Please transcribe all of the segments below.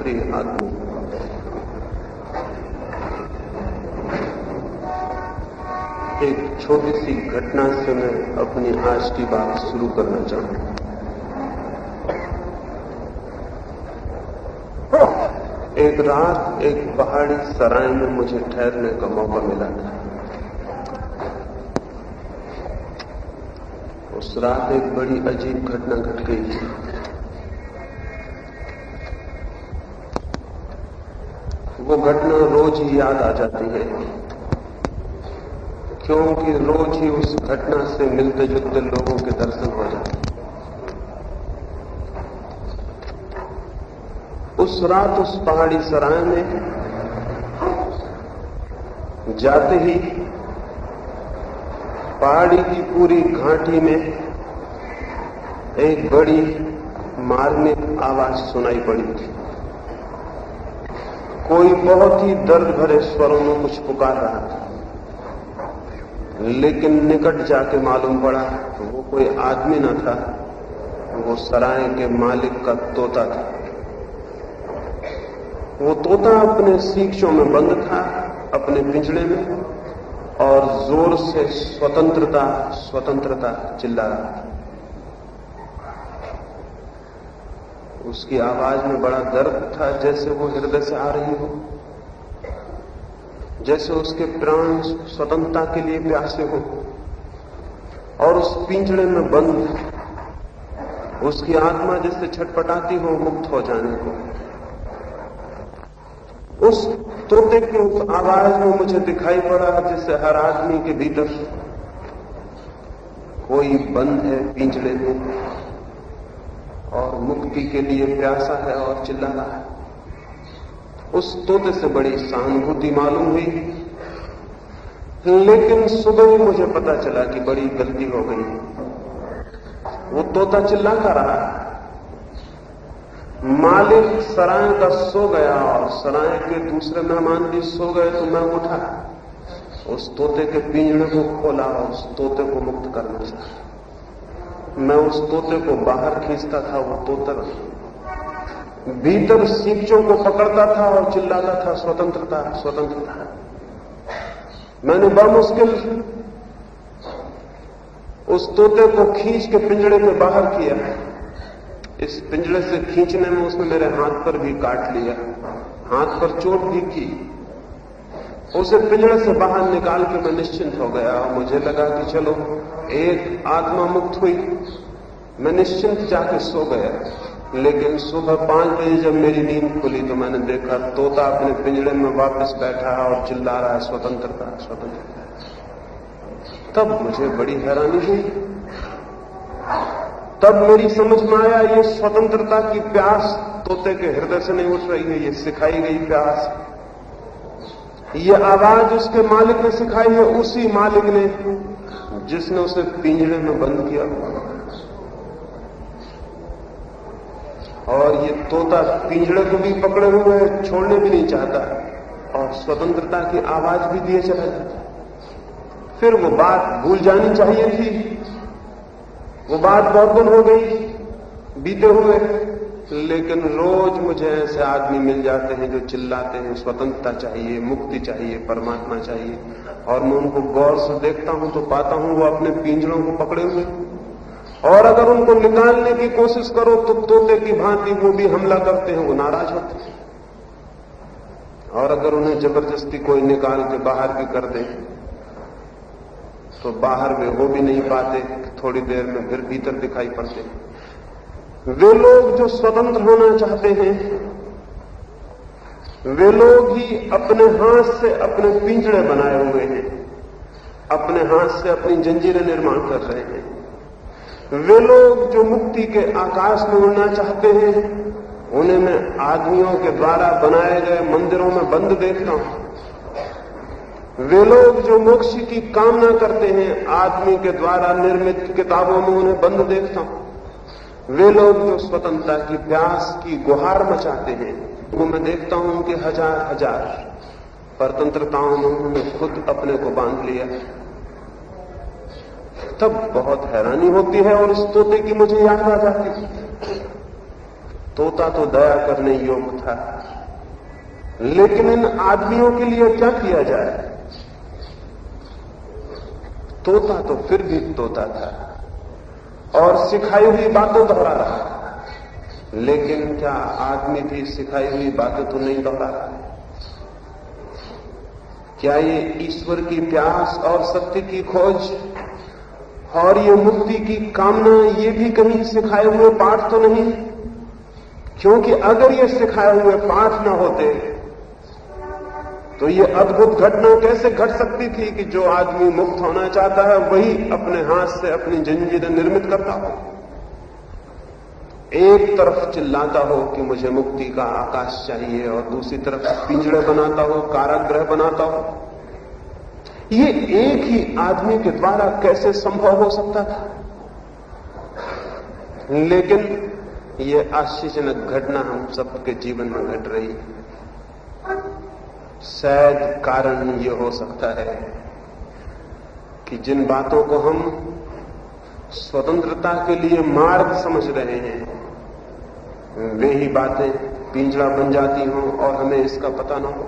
प्रिय आदमी, एक छोटी सी घटना से मैं अपनी आज की बात शुरू करना चाहूंगा। एक रात एक पहाड़ी सराय में मुझे ठहरने का मौका मिला था। उस रात एक बड़ी अजीब घटना घट गई थी। वो घटना रोज ही याद आ जाती है, क्योंकि रोज ही उस घटना से मिलते जुलते लोगों के दर्शन हो जाते हैं। उस रात उस पहाड़ी सराय में जाते ही पहाड़ी की पूरी घाटी में एक बड़ी मार्मिक आवाज सुनाई पड़ी थी। कोई बहुत ही दर्द भरे स्वरों में कुछ पुकार रहा था, लेकिन निकट जाके मालूम पड़ा वो कोई आदमी न था, वो सराय के मालिक का तोता था। वो तोता अपने सींचों में बंद था, अपने पिंजड़े में, और जोर से स्वतंत्रता स्वतंत्रता चिल्ला रहा था। उसकी आवाज में बड़ा दर्द था, जैसे वो हृदय से आ रही हो, जैसे उसके प्राण स्वतंत्रता के लिए प्यासे हो, और उस पिंजड़े में बंद उसकी आत्मा जैसे छटपटाती हो मुक्त हो जाने को। उस तोते की उस आवाज में मुझे दिखाई पड़ा जैसे हर आदमी के भीतर कोई बंद है पिंजड़े में और मुक्ति के लिए प्यासा है और चिल्ला रहा है। उस तोते से बड़ी सहानुभूति मालूम हुई, लेकिन सुबह ही मुझे पता चला कि बड़ी गलती हो गई। वो तोता चिल्लाता रहा, मालिक सराय का सो गया और सराय के दूसरे मेहमान भी सो गए, तो मैं उठा, उस तोते के पिंजड़े को खोला और उस तोते को मुक्त करना चाहा। मैं उस तोते को बाहर खींचता था, वो तोता भीतर सींचों को पकड़ता था और चिल्लाता था, स्वतंत्रता स्वतंत्रता। मैंने बामुश्किल उस तोते को खींच के पिंजड़े में बाहर किया। इस पिंजड़े से खींचने में उसने मेरे हाथ पर भी काट लिया, हाथ पर चोट भी की। उसे पिंजड़े से बाहर निकाल के मैं निश्चिंत हो गया और मुझे लगा कि चलो एक आत्मा मुक्त हुई। मैं निश्चिंत जाके सो गया, लेकिन सुबह 5 बजे जब मेरी नींद खुली तो मैंने देखा तोता अपने पिंजड़े में वापस बैठा है और चिल्ला रहा है, स्वतंत्रता स्वतंत्रता। तब मुझे बड़ी हैरानी हुई। तब मेरी समझ में आया ये स्वतंत्रता की प्यास तोते के हृदय से नहीं उठ रही है, ये सिखाई गई प्यास। ये आवाज उसके मालिक ने सिखाई है, उसी मालिक ने जिसने उसे पिंजड़े में बंद किया। और ये तोता पिंजड़े को भी पकड़े हुए है, छोड़ने भी नहीं चाहता, और स्वतंत्रता की आवाज भी दिए चला जाता। फिर वो बात भूल जानी चाहिए थी। वो बात बहुत दिन हो गई बीते हुए, लेकिन रोज मुझे ऐसे आदमी मिल जाते हैं जो चिल्लाते हैं स्वतंत्रता चाहिए, मुक्ति चाहिए, परमात्मा चाहिए। और मैं उनको गौर से देखता हूं तो पाता हूं वो अपने पिंजड़ों को पकड़े हुए, और अगर उनको निकालने की कोशिश करो तो तोते की भांति वो भी हमला करते हैं, वो नाराज होते हैं। और अगर उन्हें जबरदस्ती कोई निकाल के बाहर भी कर दे तो बाहर वे हो भी नहीं पाते, थोड़ी देर में फिर भीतर दिखाई पड़ते। वे लोग जो स्वतंत्र होना चाहते हैं, वे लोग ही अपने हाथ से अपने पिंजड़े बनाए हुए हैं, अपने हाथ से अपनी जंजीरें निर्माण कर रहे हैं। वे लोग जो मुक्ति के आकाश में उड़ना चाहते हैं, उन्हें मैं आदमियों के द्वारा बनाए गए मंदिरों में बंद देखता हूं। वे लोग जो मोक्ष की कामना करते हैं, आदमी के द्वारा निर्मित किताबों में उन्हें बंद देखता हूं। वे लोग जो स्वतंत्रता की प्यास की गुहार मचाते हैं, वो मैं देखता हूं उनके हजार हजार परतंत्रताओं में उन्होंने खुद अपने को बांध लिया। तब बहुत हैरानी होती है और उस तोते की मुझे याद आ जाती है। तोता तो दया करने योग्य था, लेकिन इन आदमियों के लिए क्या किया जाए? तोता तो फिर भी तोता था और सिखाई हुई बातें दोहरा रहा, लेकिन क्या आदमी भी सिखाई हुई बातें तो नहीं दोहरा रहा है? क्या ये ईश्वर की प्यास और सत्य की खोज और ये मुक्ति की कामना, ये भी कहीं सिखाए हुए पाठ तो नहीं? क्योंकि अगर ये सिखाए हुए पाठ न होते तो ये अद्भुत घटना कैसे घट सकती थी कि जो आदमी मुक्त होना चाहता है वही अपने हाथ से अपनी जंजीरें निर्मित करता हो, एक तरफ चिल्लाता हो कि मुझे मुक्ति का आकाश चाहिए और दूसरी तरफ पिंजड़े बनाता हो, कारागृह बनाता हो। ये एक ही आदमी के द्वारा कैसे संभव हो सकता था? लेकिन ये आश्चर्यजनक घटना हम सबके जीवन में घट रही है। शायद कारण ये हो सकता है कि जिन बातों को हम स्वतंत्रता के लिए मार्ग समझ रहे हैं, वे ही बातें पिंजड़ा बन जाती हों और हमें इसका पता न हो।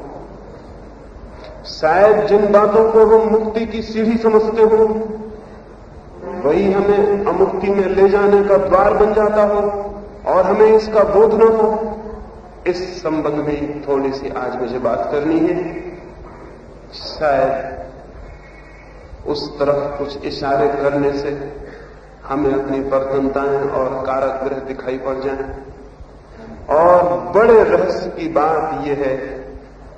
शायद जिन बातों को हम मुक्ति की सीढ़ी समझते हो, वही हमें अमुक्ति में ले जाने का द्वार बन जाता हो और हमें इसका बोध न हो। इस संबंध में थोड़ी सी आज मुझे बात करनी है। शायद उस तरफ कुछ इशारे करने से हमें अपनी बर्तनताएं और कारागृह दिखाई पड़ जाएं। और बड़े रहस्य की बात यह है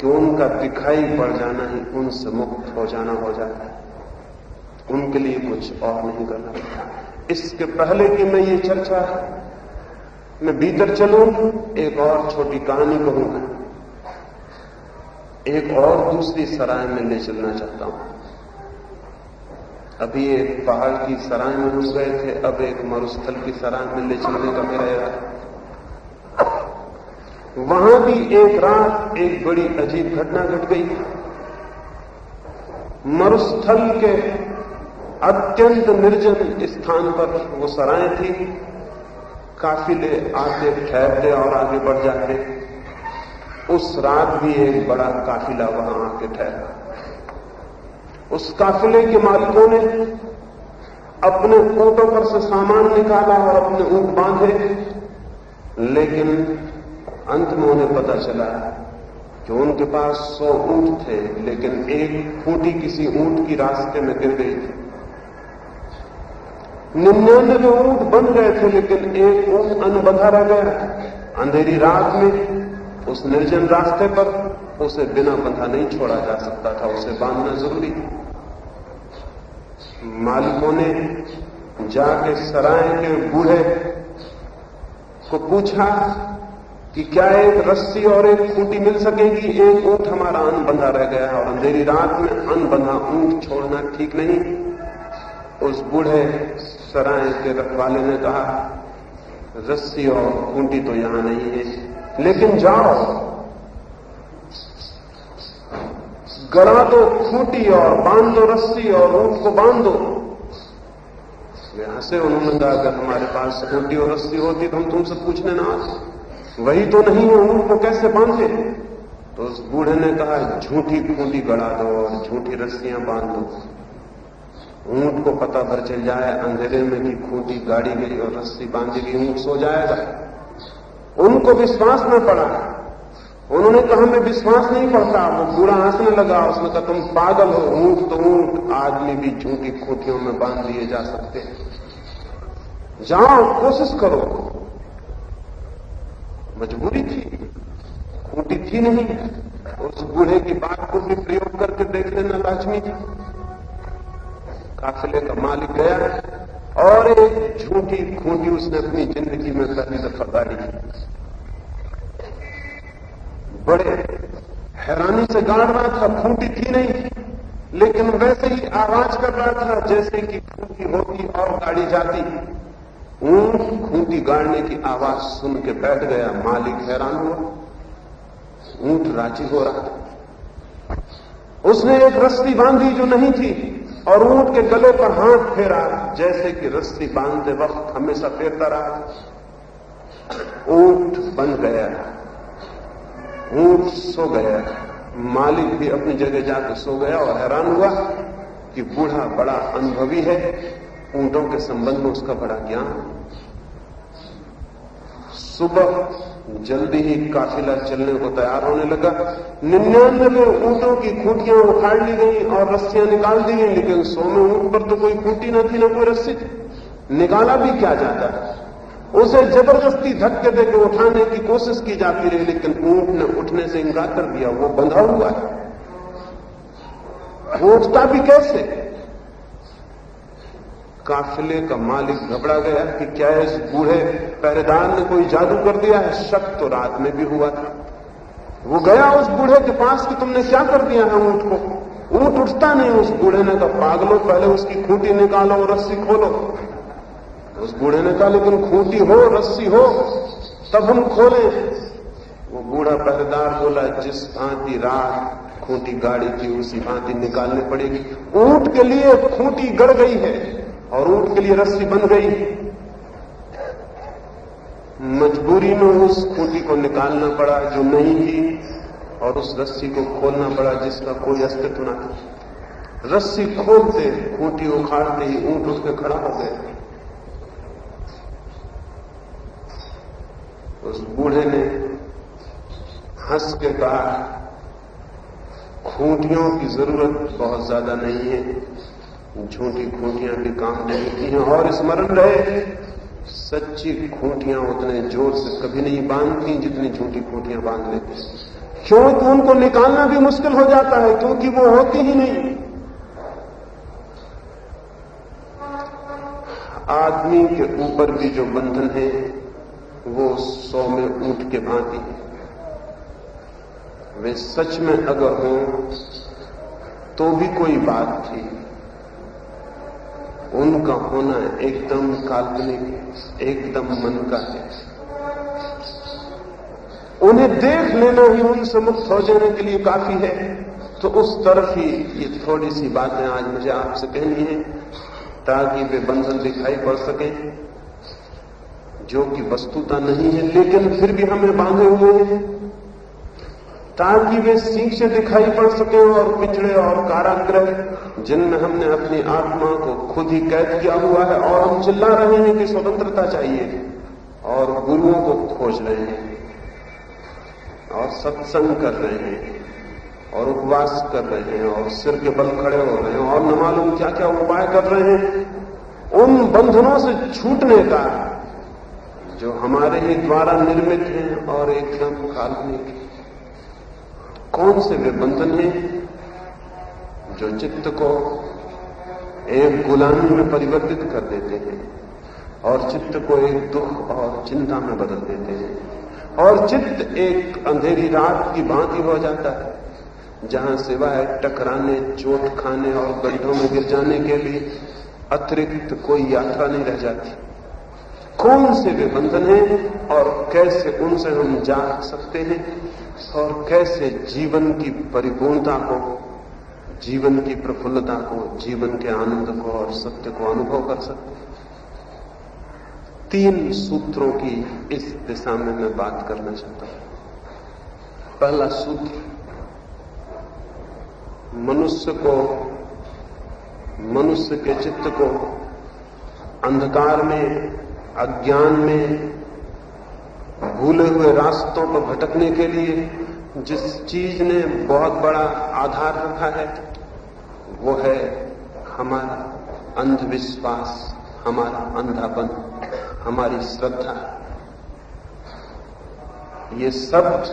कि उनका दिखाई पड़ जाना ही उनसे मुक्त हो जाना हो जाता है। उनके लिए कुछ और नहीं करना पड़ता। इसके पहले कि मैं ये चर्चा मैं भीतर चलूं, एक और छोटी कहानी कहूंगा। एक और दूसरी सराय में ले चलना चाहता हूं। अभी एक पहाड़ की सराय में हम गए थे, अब एक मरुस्थल की सराय में ले चलने का मेरा इरादा। वहां भी एक रात एक बड़ी अजीब घटना घट गई। मरुस्थल के अत्यंत निर्जन स्थान पर वो सराय थी। काफिले आते ठहरते और आगे बढ़ जाते। उस रात भी एक बड़ा काफिला वहां आके ठहरा। उस काफिले के मालिकों ने अपने ऊंटों पर से सामान निकाला और अपने ऊंट बांधे, लेकिन अंत में उन्हें पता चला कि उनके पास 100 ऊंट थे, लेकिन एक खूंटी किसी ऊंट की रास्ते में गिर गई थी। 99 ऊंट बन गए थे, लेकिन एक ऊंट अनबंधा रह गया। अंधेरी रात में उस निर्जन रास्ते पर उसे बिना बंधा नहीं छोड़ा जा सकता था, उसे बांधना जरूरी था। मालिकों ने जाके सराय के बूढ़े को पूछा कि क्या एक रस्सी और एक खूंटी मिल सकेगी? एक ऊंट हमारा अनबंधा रह गया है और अंधेरी रात में अनबंधा ऊंट छोड़ना ठीक नहीं। उस बूढ़े सराय के रखवाले ने कहा, रस्सी और खूंटी तो यहां नहीं है, लेकिन जाओ गड़ा दो खूंटी और बांध दो रस्सी और ऊंट को बांध दो। वे हंसे। उन्होंने कहा, अगर हमारे पास खूंटी और रस्सी होती तो हम तुमसे पूछने ना आते। वही तो नहीं है, ऊंट को कैसे बांधे? तो उस बूढ़े ने कहा, झूठी खूंटी गड़ा दो और झूठी रस्सियां बांध दो। ऊंट को पता भर चल जाए अंधेरे में कि खूंटी गाड़ी गई और रस्सी बांधी गई, ऊंट सो जाएगा। उनको विश्वास न पड़ा। उन्होंने कहा, मैं विश्वास नहीं पड़ता। वो बूढ़ा हंसने लगा। उसने कहा, तुम पागल हो, ऊंट तो ऊंट, आदमी भी झूठी खूंटियों में बांध लिए जा सकते हैं। जाओ, कोशिश करो। मजबूरी थी, खूंटी थी नहीं। उस बूढ़े की बात को भी प्रयोग करके देख लेना लाजमी था। काफिले का मालिक गया और एक झूठी खूंटी उसने अपनी जिंदगी में पहली दफा गाड़ी। बड़े हैरानी से गाड़ रहा था, खूंटी थी नहीं, लेकिन वैसे ही आवाज कर रहा था जैसे कि खूंटी होती और गाड़ी जाती। ऊंट खूंटी गाड़ने की आवाज सुन के बैठ गया। मालिक हैरान हुआ। ऊंट राजी हो रहा था। उसने एक रस्सी बांधी जो नहीं थी और ऊंट के गले पर हाथ फेरा, जैसे कि रस्सी बांधते वक्त हमेशा फेरता रहा। ऊंट बंध गया, ऊंट सो गया, मालिक भी अपनी जगह जाकर सो गया और हैरान हुआ कि बूढ़ा बड़ा अनुभवी है, ऊंटों के संबंध में उसका बड़ा ज्ञान। सुबह जल्दी ही काफिला चलने को तैयार होने लगा। 99 ऊंटों की खूंटियां उखाड़ ली गई और रस्सियां निकाल दी गई, लेकिन 100वें ऊंट पर तो कोई खूंटी न थी, न कोई रस्सी थी। निकाला भी क्या जाता है? उसे जबरदस्ती धक्के देकर उठाने की कोशिश की जाती रही, लेकिन ऊंट ने उठने से इंकार कर दिया। वो बंधा हुआ है, वो उठता भी कैसे? काफिले का मालिक घबरा गया कि क्या इस बूढ़े पहरेदार ने कोई जादू कर दिया है। शक तो रात में भी हुआ था। वो गया उस बूढ़े के पास कि तुमने क्या कर दिया है ऊंट को? ऊंट उठता नहीं। उस बूढ़े ने कहा, पागलो, पहले उसकी खूंटी निकालो और रस्सी खोलो। उस बूढ़े ने कहा, लेकिन खूंटी हो, रस्सी हो, तब हम खोलें। वो बूढ़ा पहरेदार बोला, जिस भांति रात खूंटी गाड़ी थी उसी भांति निकालनी पड़ेगी। ऊंट के लिए खूंटी गड़ गई है और ऊंट के लिए रस्सी बन गई। मजबूरी में उस खूंटी को निकालना पड़ा जो नहीं थी, और उस रस्सी को खोलना पड़ा जिसका कोई अस्तित्व न था। रस्सी खोलते, खूंटी उखाड़ते ही ऊंट उठ के खड़ा हो गया। उस बूढ़े ने हंस के कहा, खूंटियों की जरूरत बहुत ज्यादा नहीं है, झूठी खूंटियां भी काम देती हैं। और स्मरण रहे, सच्ची खूंटियां उतने जोर से कभी नहीं बांधती जितनी झूठी खूंटियां बांध लेती। क्योंकि उनको निकालना भी मुश्किल हो जाता है, क्योंकि वो होती ही नहीं। आदमी के ऊपर भी जो बंधन है वो 100वें ऊंट के भांति है। वे सच में अगर हों तो भी कोई बात थी, उनका होना एकदम काल्पनिक, एकदम मन का है। उन्हें देख लेना ही उनसे मुक्त हो जाने के लिए काफी है। तो उस तरफ ही ये थोड़ी सी बातें आज मुझे आपसे कहनी है, ताकि वे बंधन दिखाई पड़ सकें जो कि वस्तुता नहीं है, लेकिन फिर भी हमें बांधे हुए हैं, ताकि वे सींचे दिखाई पड़ सके और पिछड़े और कारागृह जिनमें हमने अपनी आत्मा को खुद ही कैद किया हुआ है और हम चिल्ला रहे हैं कि स्वतंत्रता चाहिए और गुरुओं को खोज रहे हैं और सत्संग कर रहे हैं और उपवास कर रहे हैं और सिर के बल खड़े हो रहे हैं और न मालूम क्या क्या उपाय कर रहे हैं, उन बंधनों से छूटने का जो हमारे ही द्वारा निर्मित हैं और एकदम काल्पनिक है। कौन से वे बंधन हैं जो चित्त को एक गुलामी में परिवर्तित कर देते हैं और चित्त को एक दुख और चिंता में बदल देते हैं और चित्त एक अंधेरी रात की भांति हो जाता है, जहां सिवाय टकराने, चोट खाने और गड्ढों में गिर जाने के लिए अतिरिक्त कोई यात्रा नहीं रह जाती। कौन से वे बंधन हैं और कैसे उनसे हम जाग सकते हैं और कैसे जीवन की परिपूर्णता को, जीवन की प्रफुल्लता को, जीवन के आनंद को और सत्य को अनुभव कर सकते हैं। 3 सूत्रों की इस दिशा में मैं बात करना चाहता हूं। पहला सूत्र, मनुष्य के चित्त को अंधकार में, अज्ञान में, भूले हुए रास्तों पर भटकने के लिए जिस चीज ने बहुत बड़ा आधार रखा है वो है हमारा अंधविश्वास, हमारा अंधापन, हमारी श्रद्धा। ये शब्द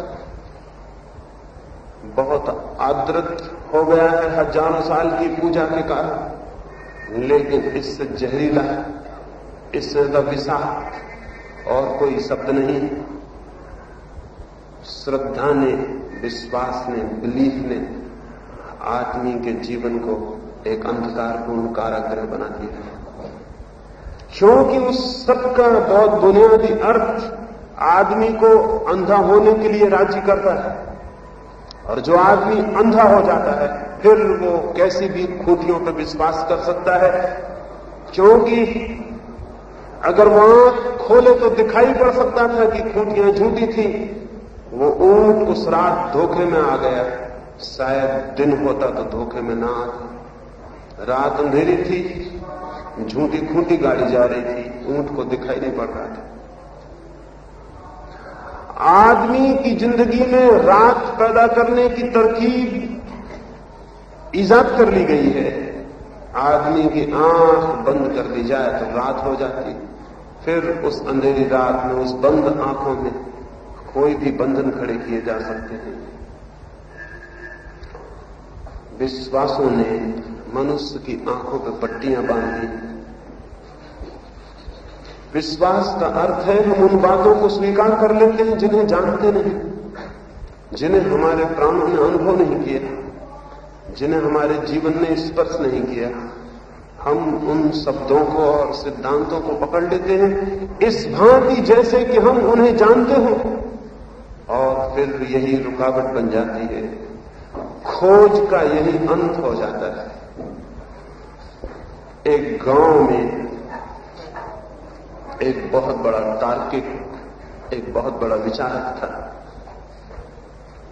बहुत आदृत हो गया है हजारों साल की पूजा के कारण, लेकिन इससे जहरीला, इससे ज्यादा विषाक्त और कोई शब्द नहीं। श्रद्धा ने, विश्वास ने, बिलीफ ने आदमी के जीवन को एक अंधकारपूर्ण कारागृह बना दिया, क्योंकि उस सबका बहुत बुनियादी अर्थ आदमी को अंधा होने के लिए राजी करता है। और जो आदमी अंधा हो जाता है फिर वो कैसी भी खूंटियों पर विश्वास कर सकता है, क्योंकि अगर वो आंख खोले तो दिखाई पड़ सकता था कि खूंटियां झूठी थी। वो ऊंट उस रात धोखे में आ गया, शायद दिन होता तो धोखे में ना आता। रात अंधेरी थी, झूठी खूंटी गाड़ी जा रही थी, ऊंट को दिखाई नहीं पड़ रहा था। आदमी की जिंदगी में रात पैदा करने की तरकीब ईजाद कर ली गई है। आदमी की आंख बंद कर दी जाए तो रात हो जाती, फिर उस अंधेरी रात में उस बंद आंखों में कोई भी बंधन खड़े किए जा सकते हैं। विश्वासों ने मनुष्य की आंखों पर पट्टियां बांधी। विश्वास का अर्थ है हम उन बातों को स्वीकार कर लेते हैं जिन्हें जानते नहीं, जिन्हें हमारे प्राणों ने अनुभव नहीं किया, जिन्हें हमारे जीवन ने स्पर्श नहीं किया। हम उन शब्दों को और सिद्धांतों को पकड़ लेते हैं इस भांति जैसे कि हम उन्हें जानते हो, और फिर यही रुकावट बन जाती है। खोज का यही अंत हो जाता है। एक गांव में एक बहुत बड़ा तार्किक, एक बहुत बड़ा विचारक था।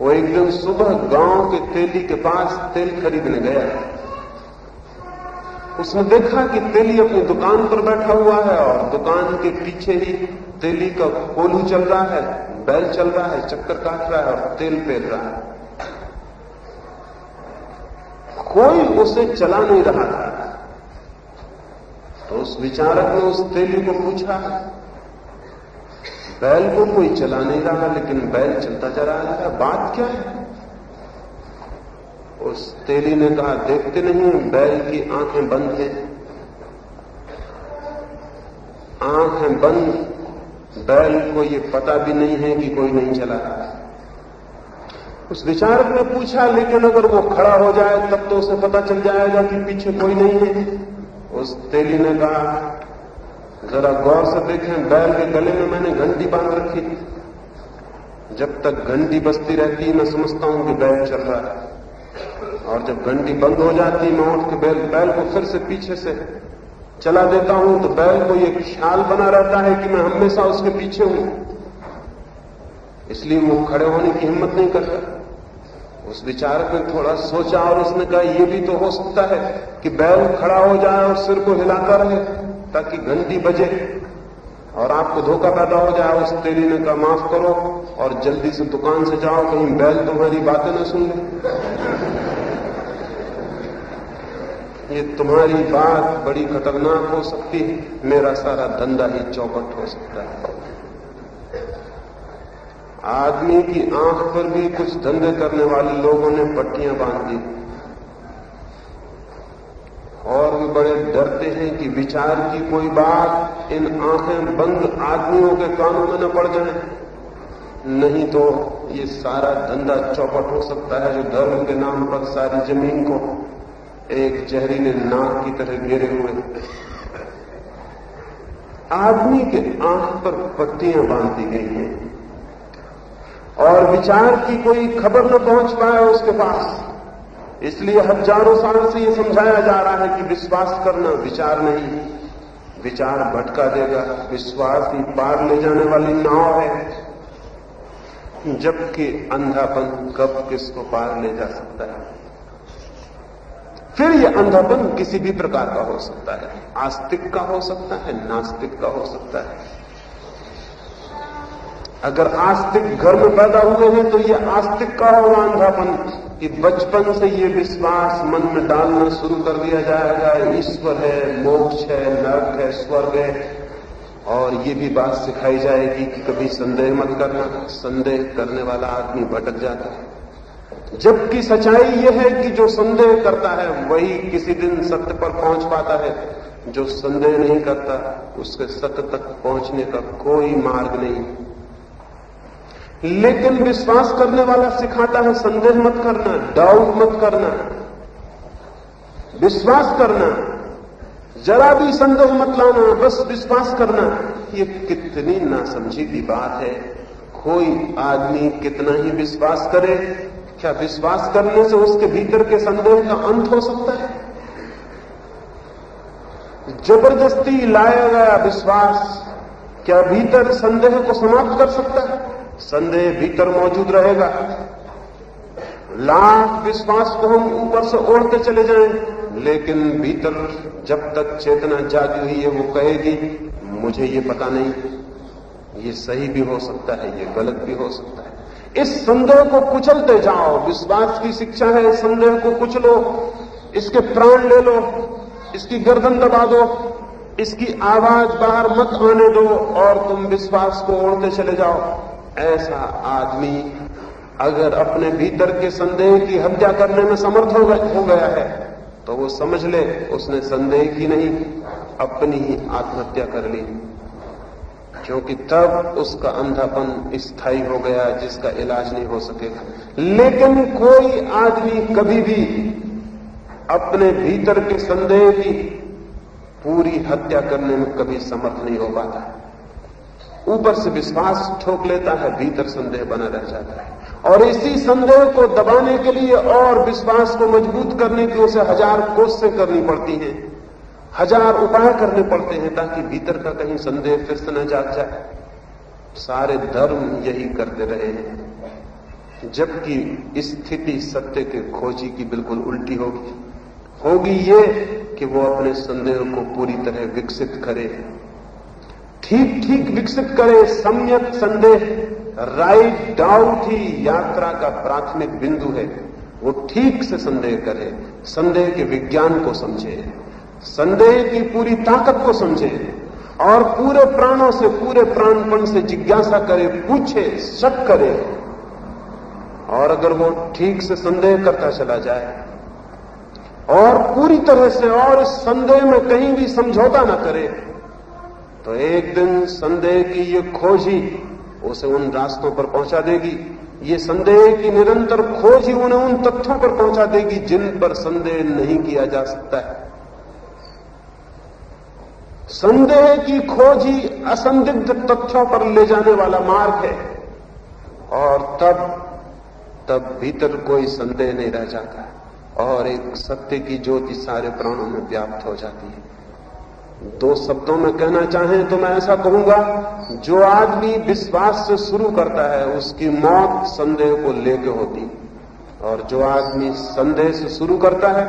वो एक दिन सुबह गांव के तेली के पास तेल खरीदने गया। उसने देखा कि तेली अपनी दुकान पर बैठा हुआ है और दुकान के पीछे ही तेली का कोल्हू चल रहा है, बैल चल रहा है, चक्कर काट रहा है और तेल पेल रहा है। कोई उसे चला नहीं रहा था। तो उस विचारक ने उस तेली को पूछा, बैल को कोई चला नहीं रहा लेकिन बैल चलता चला आ रहा है, बात क्या है? उस तेली ने कहा, देखते नहीं बैल की आंखें बंद हैं, आंखें बंद, बैल को ये पता भी नहीं है कि कोई नहीं चला रहा। उस विचारक ने पूछा, लेकिन अगर वो खड़ा हो जाए तब तो उसे पता चल जाएगा कि पीछे कोई नहीं है। उस तेली ने कहा, जरा गौर से देखें, बैल के गले में मैंने घंटी बांध रखी, जब तक घंटी बजती रहती मैं समझता हूं कि बैल चल रहा है, और जब घंटी बंद हो जाती मैं उठ के बैल को फिर से पीछे से चला देता हूं, तो बैल को ये ख्याल बना रहता है कि मैं हमेशा उसके पीछे हूं, इसलिए वो खड़े होने की हिम्मत नहीं करता। उस विचारक ने थोड़ा सोचा और उसने कहा, यह भी तो हो सकता है कि बैल खड़ा हो जाए और सिर को हिलाता रहे ताकि घंटी बजे और आपको धोखा पैदा हो जाए। उस तेली ने कहा, माफ करो और जल्दी से दुकान से जाओ, कहीं बैल तुम्हारी बातें न सुन ले। ये तुम्हारी बात बड़ी खतरनाक हो सकती है, मेरा सारा धंधा ही चौपट हो सकता है। आदमी की आंख पर भी कुछ धंधे करने वाले लोगों ने पट्टियां बांध दी और वे बड़े डरते हैं कि विचार की कोई बात इन आंखें बंद आदमियों के कानों में न पड़ जाए, नहीं तो ये सारा धंधा चौपट हो सकता है जो धर्म के नाम पर सारी जमीन को एक जहरीले नाग की तरह घेरे हुए। आदमी के आंख पर पट्टियां बांध दी गई हैं और विचार की कोई खबर न पहुंच पाए उसके पास। इसलिए हजारों साल से यह समझाया जा रहा है कि विश्वास करना विचार नहीं, विचार भटका देगा, विश्वास ही पार ले जाने वाली नाव है, जबकि अंधापन कब किसको पार ले जा सकता है। फिर यह अंधापन किसी भी प्रकार का हो सकता है, आस्तिक का हो सकता है, नास्तिक का हो सकता है। अगर आस्तिक घर में पैदा हुए हैं तो ये आस्तिक का होगा अंधापन कि बचपन से ये विश्वास मन में डालना शुरू कर दिया जाएगा, ईश्वर है, मोक्ष है, नरक है, स्वर्ग है, और ये भी बात सिखाई जाएगी कि कभी संदेह मत करना। संदेह करने वाला आदमी भटक जाता है, जबकि सच्चाई यह है कि जो संदेह करता है वही किसी दिन सत्य पर पहुंच पाता है, जो संदेह नहीं करता उसके सत्य तक पहुंचने का कोई मार्ग नहीं। लेकिन विश्वास करने वाला सिखाता है संदेह मत करना, डाउट मत करना, विश्वास करना, जरा भी संदेह मत लाना, बस विश्वास करना। ये कितनी नासमझी की बात है। कोई आदमी कितना ही विश्वास करे, क्या विश्वास करने से उसके भीतर के संदेह का अंत हो सकता है? जबरदस्ती लाया गया विश्वास क्या भीतर संदेह को समाप्त कर सकता है? संदेह भीतर मौजूद रहेगा। लाख विश्वास को हम ऊपर से ओढ़ते चले जाएं, लेकिन भीतर जब तक चेतना जागी हुई है वो कहेगी मुझे ये पता नहीं, ये सही भी हो सकता है, ये गलत भी हो सकता है। इस संदेह को कुचलते जाओ। विश्वास की शिक्षा है, संदेह को कुचलो, इसके प्राण ले लो, इसकी गर्दन दबा दो, इसकी आवाज बाहर मत आने दो और तुम विश्वास को ओढ़ते चले जाओ। ऐसा आदमी अगर अपने भीतर के संदेह की हत्या करने में समर्थ हो गया है तो वो समझ ले उसने संदेह की नहीं, अपनी ही आत्महत्या कर ली, क्योंकि तब उसका अंधापन स्थायी हो गया जिसका इलाज नहीं हो सकेगा। लेकिन कोई आदमी कभी भी अपने भीतर के संदेह की पूरी हत्या करने में कभी समर्थ नहीं हो पाता। ऊपर से विश्वास ठोक लेता है, भीतर संदेह बना रह जाता है, और इसी संदेह को दबाने के लिए और विश्वास को मजबूत करने की उसे हजार कोशिशें करनी पड़ती हैं, हजार उपाय करने पड़ते हैं ताकि भीतर का कहीं संदेह फिर से न जाग जाए। सारे धर्म यही करते रहे हैं, जबकि स्थिति सत्य के खोजी की बिल्कुल उल्टी होगी ये कि वो अपने संदेह को पूरी तरह विकसित करे, ठीक ठीक विकसित करे। सम्यक संदेह, राइट डाउट ही यात्रा का प्राथमिक बिंदु है। वो ठीक से संदेह करे, संदेह के विज्ञान को समझे, संदेह की पूरी ताकत को समझे और पूरे प्राणों से, पूरे प्राणपण से जिज्ञासा करे, पूछे, शक करे। और अगर वो ठीक से संदेह करता चला जाए और पूरी तरह से और इस संदेह में कहीं भी समझौता न करे, तो एक दिन संदेह की ये खोज ही उसे उन रास्तों पर पहुंचा देगी। ये संदेह की निरंतर खोज ही उन्हें उन तथ्यों पर पहुंचा देगी जिन पर संदेह नहीं किया जा सकता है। संदेह की खोज ही असंदिग्ध तथ्यों पर ले जाने वाला मार्ग है, और तब भीतर कोई संदेह नहीं रह जाता और एक सत्य की ज्योति सारे प्राणों में व्याप्त हो जाती है। दो शब्दों में कहना चाहें तो मैं ऐसा कहूंगा, जो आदमी विश्वास से शुरू करता है उसकी मौत संदेह को लेके होती, और जो आदमी संदेह से शुरू करता है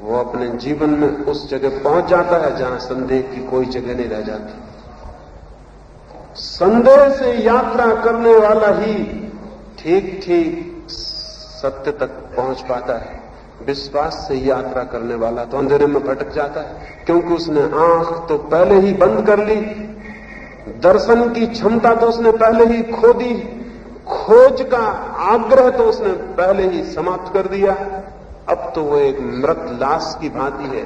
वो अपने जीवन में उस जगह पहुंच जाता है जहां संदेह की कोई जगह नहीं रह जाती। संदेह से यात्रा करने वाला ही ठीक ठीक सत्य तक पहुंच पाता है। विश्वास से यात्रा करने वाला तो अंधेरे में भटक जाता है, क्योंकि उसने आंख तो पहले ही बंद कर ली, दर्शन की क्षमता तो उसने पहले ही खो दी, खोज का आग्रह तो उसने पहले ही समाप्त कर दिया। अब तो वो एक मृत लाश की भांति है,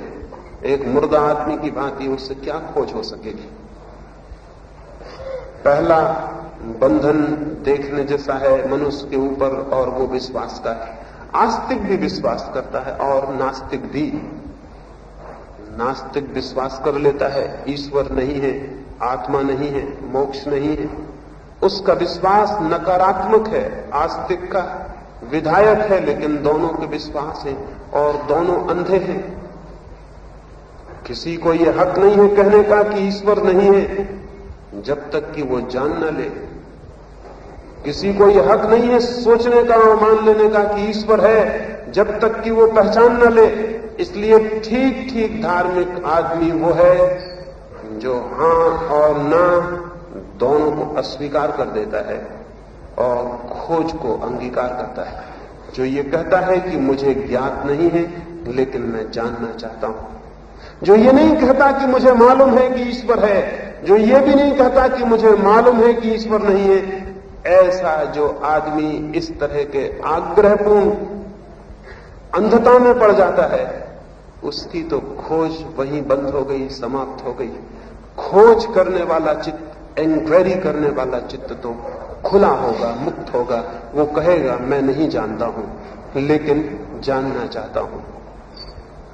एक मुर्दा आदमी की भांति, उससे क्या खोज हो सकेगी। पहला बंधन देखने जैसा है मनुष्य के ऊपर, और वो विश्वास का है। आस्तिक भी विश्वास करता है और नास्तिक भी। नास्तिक विश्वास कर लेता है ईश्वर नहीं है, आत्मा नहीं है, मोक्ष नहीं है, उसका विश्वास नकारात्मक है। आस्तिक का विधायक है, लेकिन दोनों के विश्वास हैं और दोनों अंधे हैं। किसी को यह हक नहीं है कहने का कि ईश्वर नहीं है जब तक कि वो जान न ले। किसी को यह हक नहीं है सोचने का और मान लेने का कि ईश्वर है जब तक कि वो पहचान न ले। इसलिए ठीक ठीक धार्मिक आदमी वो है जो हां और ना दोनों को अस्वीकार कर देता है और खोज को अंगीकार करता है, जो ये कहता है कि मुझे ज्ञात नहीं है लेकिन मैं जानना चाहता हूं, जो ये नहीं कहता कि मुझे मालूम है कि ईश्वर है, जो ये भी नहीं कहता कि मुझे मालूम है कि ईश्वर नहीं है। ऐसा जो आदमी इस तरह के आग्रहपूर्ण अंधता में पड़ जाता है, उसकी तो खोज वहीं बंद हो गई, समाप्त हो गई। खोज करने वाला चित्त, इंक्वायरी करने वाला चित्त तो खुला होगा, मुक्त होगा। वो कहेगा मैं नहीं जानता हूं लेकिन जानना चाहता हूं,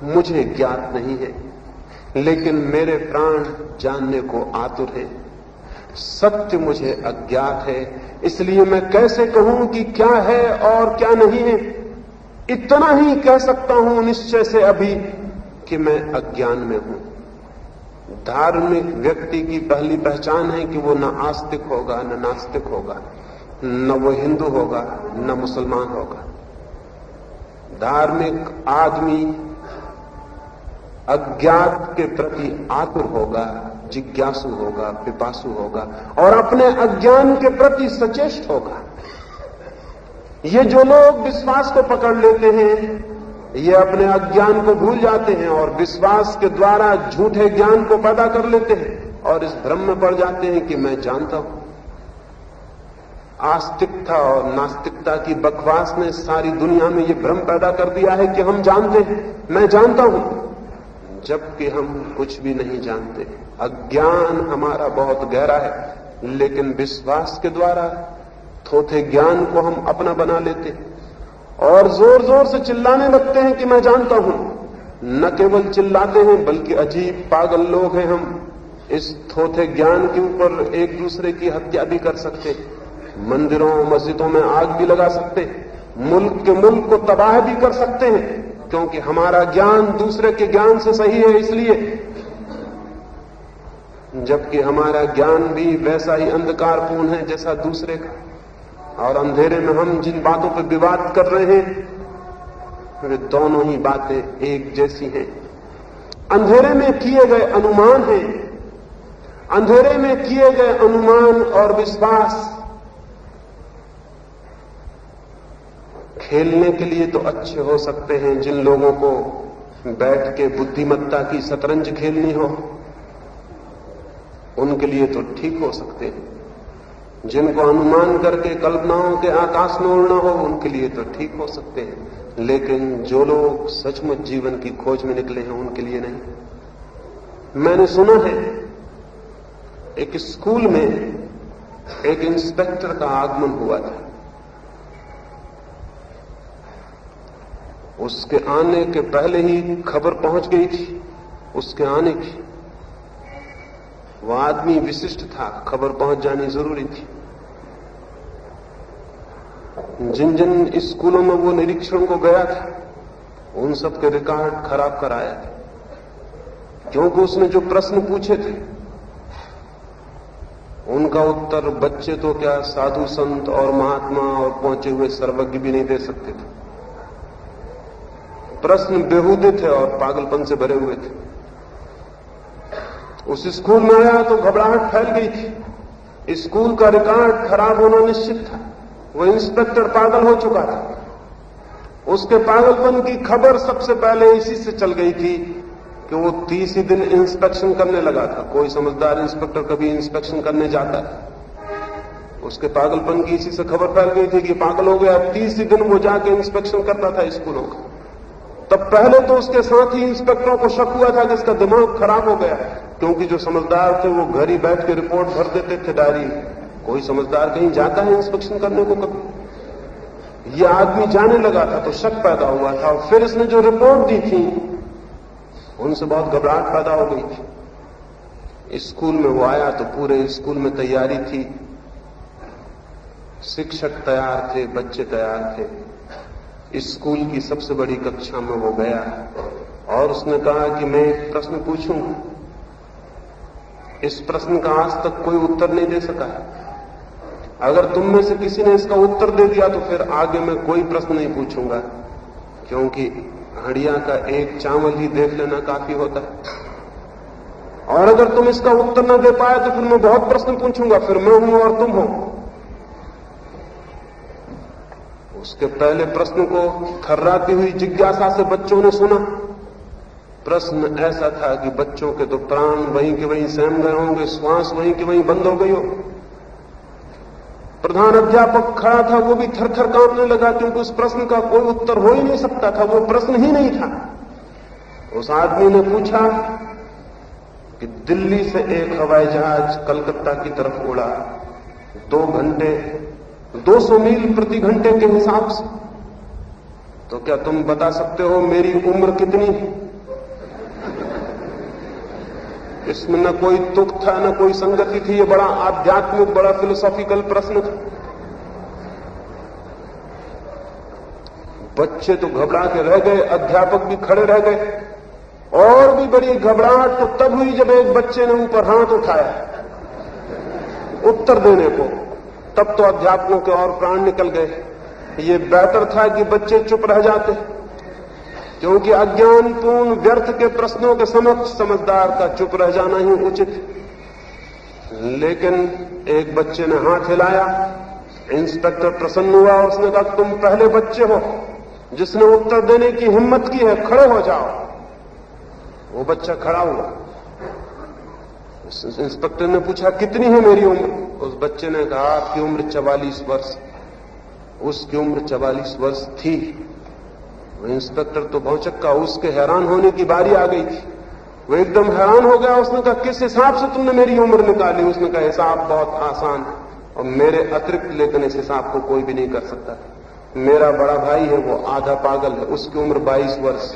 मुझे ज्ञात नहीं है लेकिन मेरे प्राण जानने को आतुर है। सत्य मुझे अज्ञात है, इसलिए मैं कैसे कहूं कि क्या है और क्या नहीं है। इतना ही कह सकता हूं निश्चय से अभी कि मैं अज्ञान में हूं। धार्मिक व्यक्ति की पहली पहचान है कि वो न आस्तिक होगा न नास्तिक होगा, न वो हिंदू होगा न मुसलमान होगा। धार्मिक आदमी अज्ञात के प्रति आतुर होगा, जिज्ञासु होगा, पिपासु होगा और अपने अज्ञान के प्रति सचेष्ट होगा। ये जो लोग विश्वास को पकड़ लेते हैं, ये अपने अज्ञान को भूल जाते हैं और विश्वास के द्वारा झूठे ज्ञान को पैदा कर लेते हैं और इस भ्रम में पड़ जाते हैं कि मैं जानता हूं। आस्तिकता और नास्तिकता की बकवास ने सारी दुनिया में ये भ्रम पैदा कर दिया है कि हम जानते हैं, मैं जानता हूं, जबकि हम कुछ भी नहीं जानते। अज्ञान हमारा बहुत गहरा है, लेकिन विश्वास के द्वारा थोथे ज्ञान को हम अपना बना लेते और जोर जोर से चिल्लाने लगते हैं कि मैं जानता हूं। न केवल चिल्लाते हैं बल्कि अजीब पागल लोग हैं हम। इस थोथे ज्ञान के ऊपर एक दूसरे की हत्या भी कर सकते, मंदिरों मस्जिदों में आग भी लगा सकते, मुल्क के मुल्क को तबाह भी कर सकते हैं, क्योंकि हमारा ज्ञान दूसरे के ज्ञान से सही है इसलिए, जबकि हमारा ज्ञान भी वैसा ही अंधकारपूर्ण है जैसा दूसरे का। और अंधेरे में हम जिन बातों पर विवाद कर रहे हैं वे दोनों ही बातें एक जैसी हैं। अंधेरे में किए गए अनुमान हैं, अंधेरे में किए गए अनुमान और विश्वास खेलने के लिए तो अच्छे हो सकते हैं। जिन लोगों को बैठ के बुद्धिमत्ता की शतरंज खेलनी हो उनके लिए तो ठीक हो सकते हैं। जिनको अनुमान करके कल्पनाओं के आकाश में उड़ना हो उनके लिए तो ठीक हो सकते हैं, लेकिन जो लोग सचमुच जीवन की खोज में निकले हैं उनके लिए नहीं। मैंने सुना है एक स्कूल में एक इंस्पेक्टर का आगमन हुआ था। उसके आने के पहले ही खबर पहुंच गई थी उसके आने की। वह आदमी विशिष्ट था, खबर पहुंच जानी जरूरी थी। जिन जिन स्कूलों में वो निरीक्षण को गया था उन सब के रिकॉर्ड खराब कराया था, क्योंकि उसने जो प्रश्न पूछे थे उनका उत्तर बच्चे तो क्या साधु संत और महात्मा और पहुंचे हुए सर्वज्ञ भी नहीं दे सकते थे। प्रश्न बेहूदे थे और पागलपन से भरे हुए थे। उस स्कूल में आया तो घबराहट फैल गई थी। स्कूल का रिकॉर्ड खराब होना निश्चित था। वो इंस्पेक्टर पागल हो चुका था। उसके पागलपन की खबर सबसे पहले इसी से चल गई थी कि वो 30 ही दिन इंस्पेक्शन करने लगा था। कोई समझदार इंस्पेक्टर कभी इंस्पेक्शन करने जाता है। उसके पागलपन की इसी से खबर फैल गई थी कि पागल हो गया। 30 ही दिन वो जाके इंस्पेक्शन करता था स्कूलों का। तब पहले तो उसके साथी इंस्पेक्टरों को शक हुआ था कि इसका दिमाग खराब हो गया, क्योंकि जो समझदार थे वो घर ही बैठ के रिपोर्ट भर देते थे डायरी। कोई समझदार कहीं जाता है इंस्पेक्शन करने को कभी? ये आदमी जाने लगा था तो शक पैदा हुआ था। और फिर इसने जो रिपोर्ट दी थी उनसे बहुत घबराहट पैदा हो गई थी। स्कूल में वो आया तो पूरे स्कूल में तैयारी थी, शिक्षक तैयार थे, बच्चे तैयार थे। स्कूल की सबसे बड़ी कक्षा में वो गया और उसने कहा कि मैं एक प्रश्न पूछूंगा। इस प्रश्न का आज तक कोई उत्तर नहीं दे सका है। अगर तुम में से किसी ने इसका उत्तर दे दिया तो फिर आगे मैं कोई प्रश्न नहीं पूछूंगा, क्योंकि हड़िया का एक चावल ही देख लेना काफी होता है। और अगर तुम इसका उत्तर न दे पाए तो फिर मैं बहुत प्रश्न पूछूंगा, फिर मैं हूं और तुम हो। उसके पहले प्रश्न को थर्राती हुई जिज्ञासा से बच्चों ने सुना। प्रश्न ऐसा था कि बच्चों के तो प्राण वहीं के वहीं सहम गए होंगे, श्वास वहीं के वहीं बंद हो गई हो। प्रधान अध्यापक खड़ा था, वो भी थर थर कांपने लगा, क्योंकि उस प्रश्न का कोई उत्तर हो ही नहीं सकता था। वो प्रश्न ही नहीं था। उस आदमी ने पूछा कि दिल्ली से एक हवाई जहाज कलकत्ता की तरफ उड़ा 2 घंटे 200 मील प्रति घंटे के हिसाब से, तो क्या तुम बता सकते हो मेरी उम्र कितनी है? इसमें न कोई तुक था न कोई संगति थी। ये बड़ा आध्यात्मिक, बड़ा फिलोसॉफिकल प्रश्न था। बच्चे तो घबरा के रह गए, अध्यापक भी खड़े रह गए। और भी बड़ी घबराहट तो तब हुई जब एक बच्चे ने ऊपर हाथ उठाया उत्तर देने को। तब तो अध्यापकों के और प्राण निकल गए। ये बेहतर था कि बच्चे चुप रह जाते, क्योंकि अज्ञानपूर्ण व्यर्थ के प्रश्नों के समक्ष समझदार का चुप रह जाना ही उचित। लेकिन एक बच्चे ने हाथ हिलाया। इंस्पेक्टर प्रसन्न हुआ और उसने कहा, तुम पहले बच्चे हो जिसने उत्तर देने की हिम्मत की है, खड़े हो जाओ। वो बच्चा खड़ा हुआ। इंस्पेक्टर ने पूछा, कितनी है मेरी उम्र? उस बच्चे ने कहा, आपकी उम्र 44 वर्ष। उसकी उम्र 44 वर्ष थी। इंस्पेक्टर तो भौचक्का, उसके हैरान होने की बारी आ गई थी। वो एकदम हैरान हो गया। उसने कहा, किस हिसाब से तुमने मेरी उम्र निकाली? उसने कहा, हिसाब बहुत आसान है और मेरे अतिरिक्त लेकिन इस हिसाब को कोई भी नहीं कर सकता। मेरा बड़ा भाई है, वो आधा पागल है, उसकी उम्र 22 वर्ष।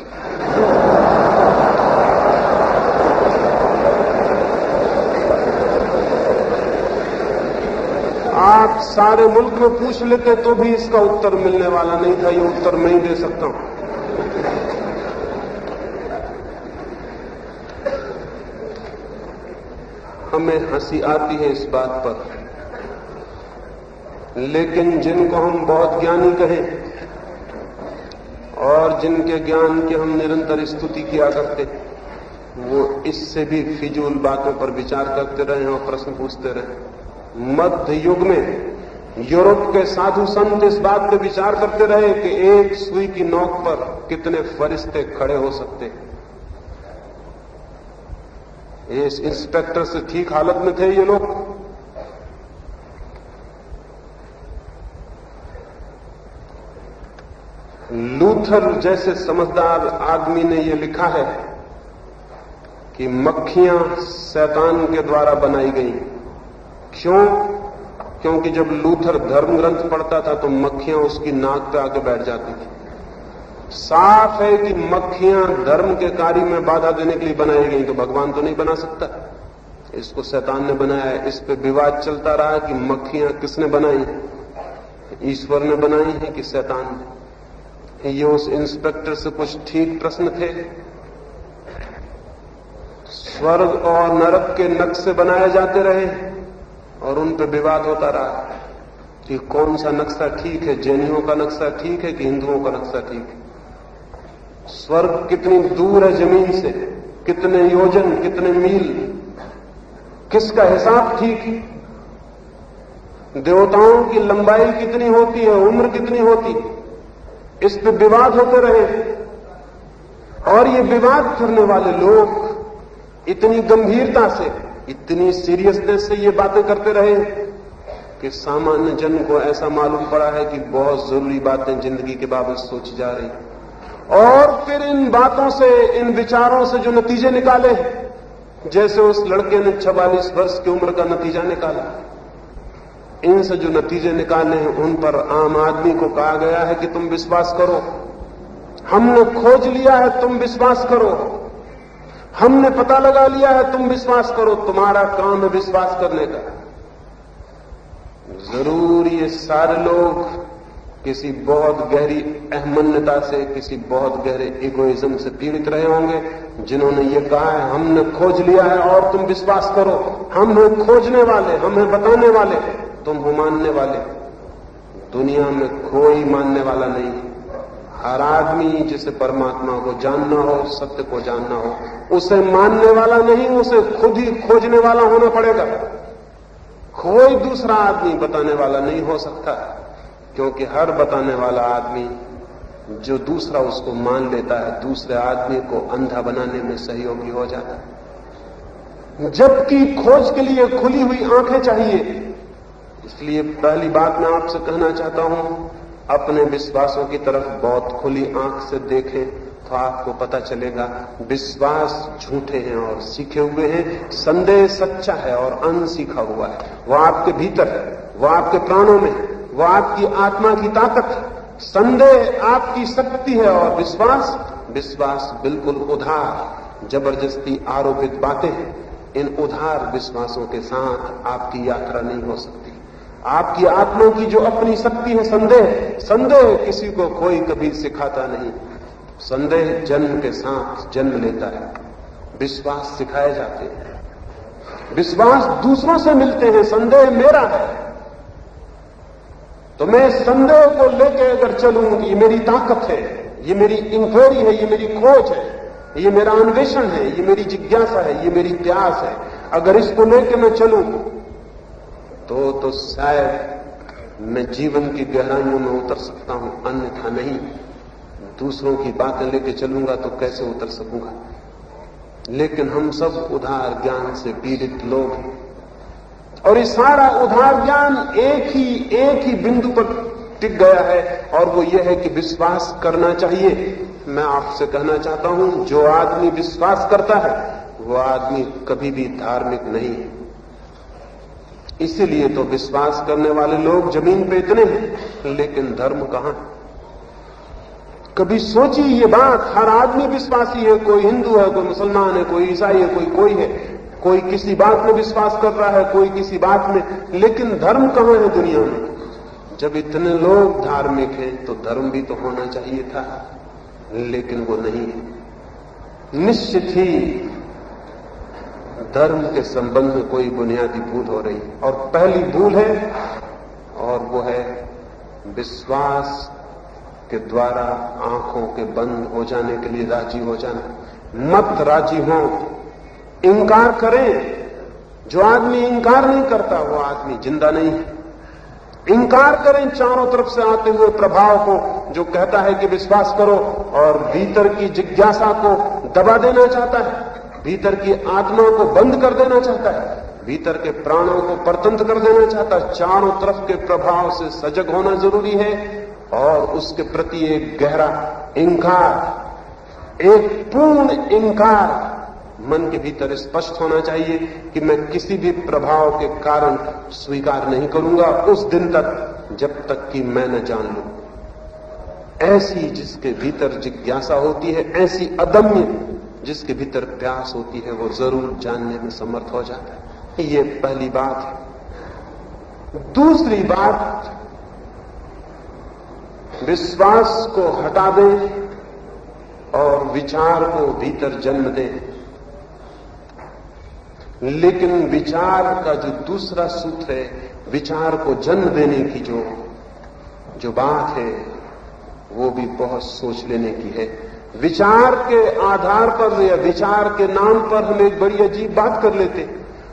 आप सारे मुल्क में पूछ लेते तो भी इसका उत्तर मिलने वाला नहीं था। ये उत्तर मैं ही दे सकता हूं। हमें हंसी आती है इस बात पर, लेकिन जिनको हम बहुत ज्ञानी कहें और जिनके ज्ञान की हम निरंतर स्तुति किया करते, वो इससे भी फिजूल बातों पर विचार करते रहे और प्रश्न पूछते रहे। मध्य युग में यूरोप के साधु संत इस बात पे विचार करते रहे कि एक सुई की नोक पर कितने फरिश्ते खड़े हो सकते। इस इंस्पेक्टर से ठीक हालत में थे ये लोग। लूथर जैसे समझदार आदमी ने यह लिखा है कि मक्खियां शैतान के द्वारा बनाई गई। क्यों? क्योंकि जब लूथर धर्म ग्रंथ पढ़ता था तो मक्खियां उसकी नाक पे आके बैठ जाती थी। साफ है कि मक्खियां धर्म के कार्य में बाधा देने के लिए बनाई गई, तो भगवान तो नहीं बना सकता। इसको शैतान ने बनाया है। इस पे विवाद चलता रहा कि मक्खियां किसने बनाई, ईश्वर ने बनाई है कि शैतान ने। ये उस इंस्पेक्टर से कुछ ठीक प्रश्न थे। स्वर्ग और नरक के नक्शे बनाए जाते रहे और उन पर विवाद होता रहा कि कौन सा नक्शा ठीक है, जैनियों का नक्शा ठीक है कि हिंदुओं का नक्शा ठीक है। स्वर्ग कितनी दूर है जमीन से, कितने योजन, कितने मील, किसका हिसाब ठीक है? देवताओं की लंबाई कितनी होती है, उम्र कितनी होती, इस पे विवाद होते रहे। और ये विवाद करने वाले लोग इतनी गंभीरता से, इतनी सीरियसनेस से ये बातें करते रहे कि सामान्य जन को ऐसा मालूम पड़ा है कि बहुत जरूरी बातें जिंदगी के बाबत सोची जा रही। और फिर इन बातों से, इन विचारों से जो नतीजे निकाले, जैसे उस लड़के ने 44 वर्ष की उम्र का नतीजा निकाला, इनसे जो नतीजे निकाले हैं उन पर आम आदमी को कहा गया है कि तुम विश्वास करो। हमने खोज लिया है, तुम विश्वास करो। हमने पता लगा लिया है, तुम विश्वास करो। तुम्हारा काम है विश्वास करने का। जरूर ये सारे लोग किसी बहुत गहरी अहमन्यता से, किसी बहुत गहरे इगोइज्म से पीड़ित रहे होंगे, जिन्होंने ये कहा है हमने खोज लिया है और तुम विश्वास करो। हम हैं खोजने वाले, हम हैं बताने वाले, तुम हो मानने वाले। दुनिया में कोई मानने वाला नहीं। हर आदमी जिसे परमात्मा को जानना हो, सत्य को जानना हो, उसे मानने वाला नहीं, उसे खुद ही खोजने वाला होना पड़ेगा। कोई दूसरा आदमी बताने वाला नहीं हो सकता, क्योंकि हर बताने वाला आदमी जो दूसरा उसको मान लेता है, दूसरे आदमी को अंधा बनाने में सहयोगी हो जाता है। जबकि खोज के लिए खुली हुई आंखें चाहिए। इसलिए पहली बात मैं आपसे कहना चाहता हूं, अपने विश्वासों की तरफ बहुत खुली आंख से देखें तो आपको पता चलेगा विश्वास झूठे हैं और सीखे हुए हैं, संदेह सच्चा है और अनसीखा हुआ है। वो आपके भीतर है, वो आपके प्राणों में, वो आपकी आत्मा की ताकत है। संदेह आपकी शक्ति है और विश्वास बिल्कुल उधार, जबरदस्ती आरोपित बातें हैं। इन उधार विश्वासों के साथ आपकी यात्रा नहीं हो सकती। आपकी आत्मा की जो अपनी शक्ति है संदेह किसी को कोई कभी सिखाता नहीं। संदेह जन्म के साथ जन्म लेता है। विश्वास सिखाए जाते हैं, विश्वास दूसरों से मिलते हैं। संदेह मेरा है तो मैं संदेह को लेकर अगर चलूं, ये मेरी ताकत है, ये मेरी इंक्वायरी है, ये मेरी खोज है, ये मेरा अन्वेषण है, ये मेरी जिज्ञासा है, ये मेरी प्यास है, अगर इसको लेकर मैं चलूं तो शायद मैं जीवन की गहराइयों में उतर सकता हूं, अन्यथा नहीं। दूसरों की बातें लेके चलूंगा तो कैसे उतर सकूंगा। लेकिन हम सब उधार ज्ञान से पीड़ित लोग हैं और ये सारा उधार ज्ञान एक ही बिंदु पर टिक गया है और वो ये है कि विश्वास करना चाहिए। मैं आपसे कहना चाहता हूं, जो आदमी विश्वास करता है वो आदमी कभी भी धार्मिक नहीं है। इसीलिए तो विश्वास करने वाले लोग जमीन पे इतने हैं, लेकिन धर्म कहां। कभी सोची ये बात, हर आदमी विश्वासी है, कोई हिंदू है, कोई मुसलमान है, कोई ईसाई है, कोई है, कोई किसी बात में विश्वास कर रहा है, कोई किसी बात में, लेकिन धर्म कहां है दुनिया में। जब इतने लोग धार्मिक हैं तो धर्म भी तो होना चाहिए था, लेकिन वो नहीं है। निश्चित ही धर्म के संबंध में कोई बुनियादी भूल हो रही है और पहली भूल है और वो है विश्वास के द्वारा आंखों के बंद हो जाने के लिए राजी हो जाना। मत राजी हो, इंकार करें। जो आदमी इंकार नहीं करता वो आदमी जिंदा नहीं है। इंकार करें चारों तरफ से आते हुए प्रभाव को जो कहता है कि विश्वास करो और भीतर की जिज्ञासा को दबा देना चाहता है, भीतर की आत्मा को बंद कर देना चाहता है, भीतर के प्राणों को परतंत्र कर देना चाहता है। चारों तरफ के प्रभाव से सजग होना जरूरी है और उसके प्रति एक गहरा इंकार, एक पूर्ण इंकार मन के भीतर स्पष्ट होना चाहिए कि मैं किसी भी प्रभाव के कारण स्वीकार नहीं करूंगा उस दिन तक जब तक कि मैं न जान लूं। ऐसी जिसके भीतर जिज्ञासा होती है, ऐसी अदम्य जिसके भीतर प्यास होती है, वो जरूर जानने में समर्थ हो जाता है। ये पहली बात है। दूसरी बात, विश्वास को हटा दें और विचार को भीतर जन्म दें। लेकिन विचार का जो दूसरा सूत्र है, विचार को जन्म देने की जो बात है, वो भी बहुत सोच लेने की है। विचार के आधार पर या विचार के नाम पर हम एक बड़ी अजीब बात कर लेते।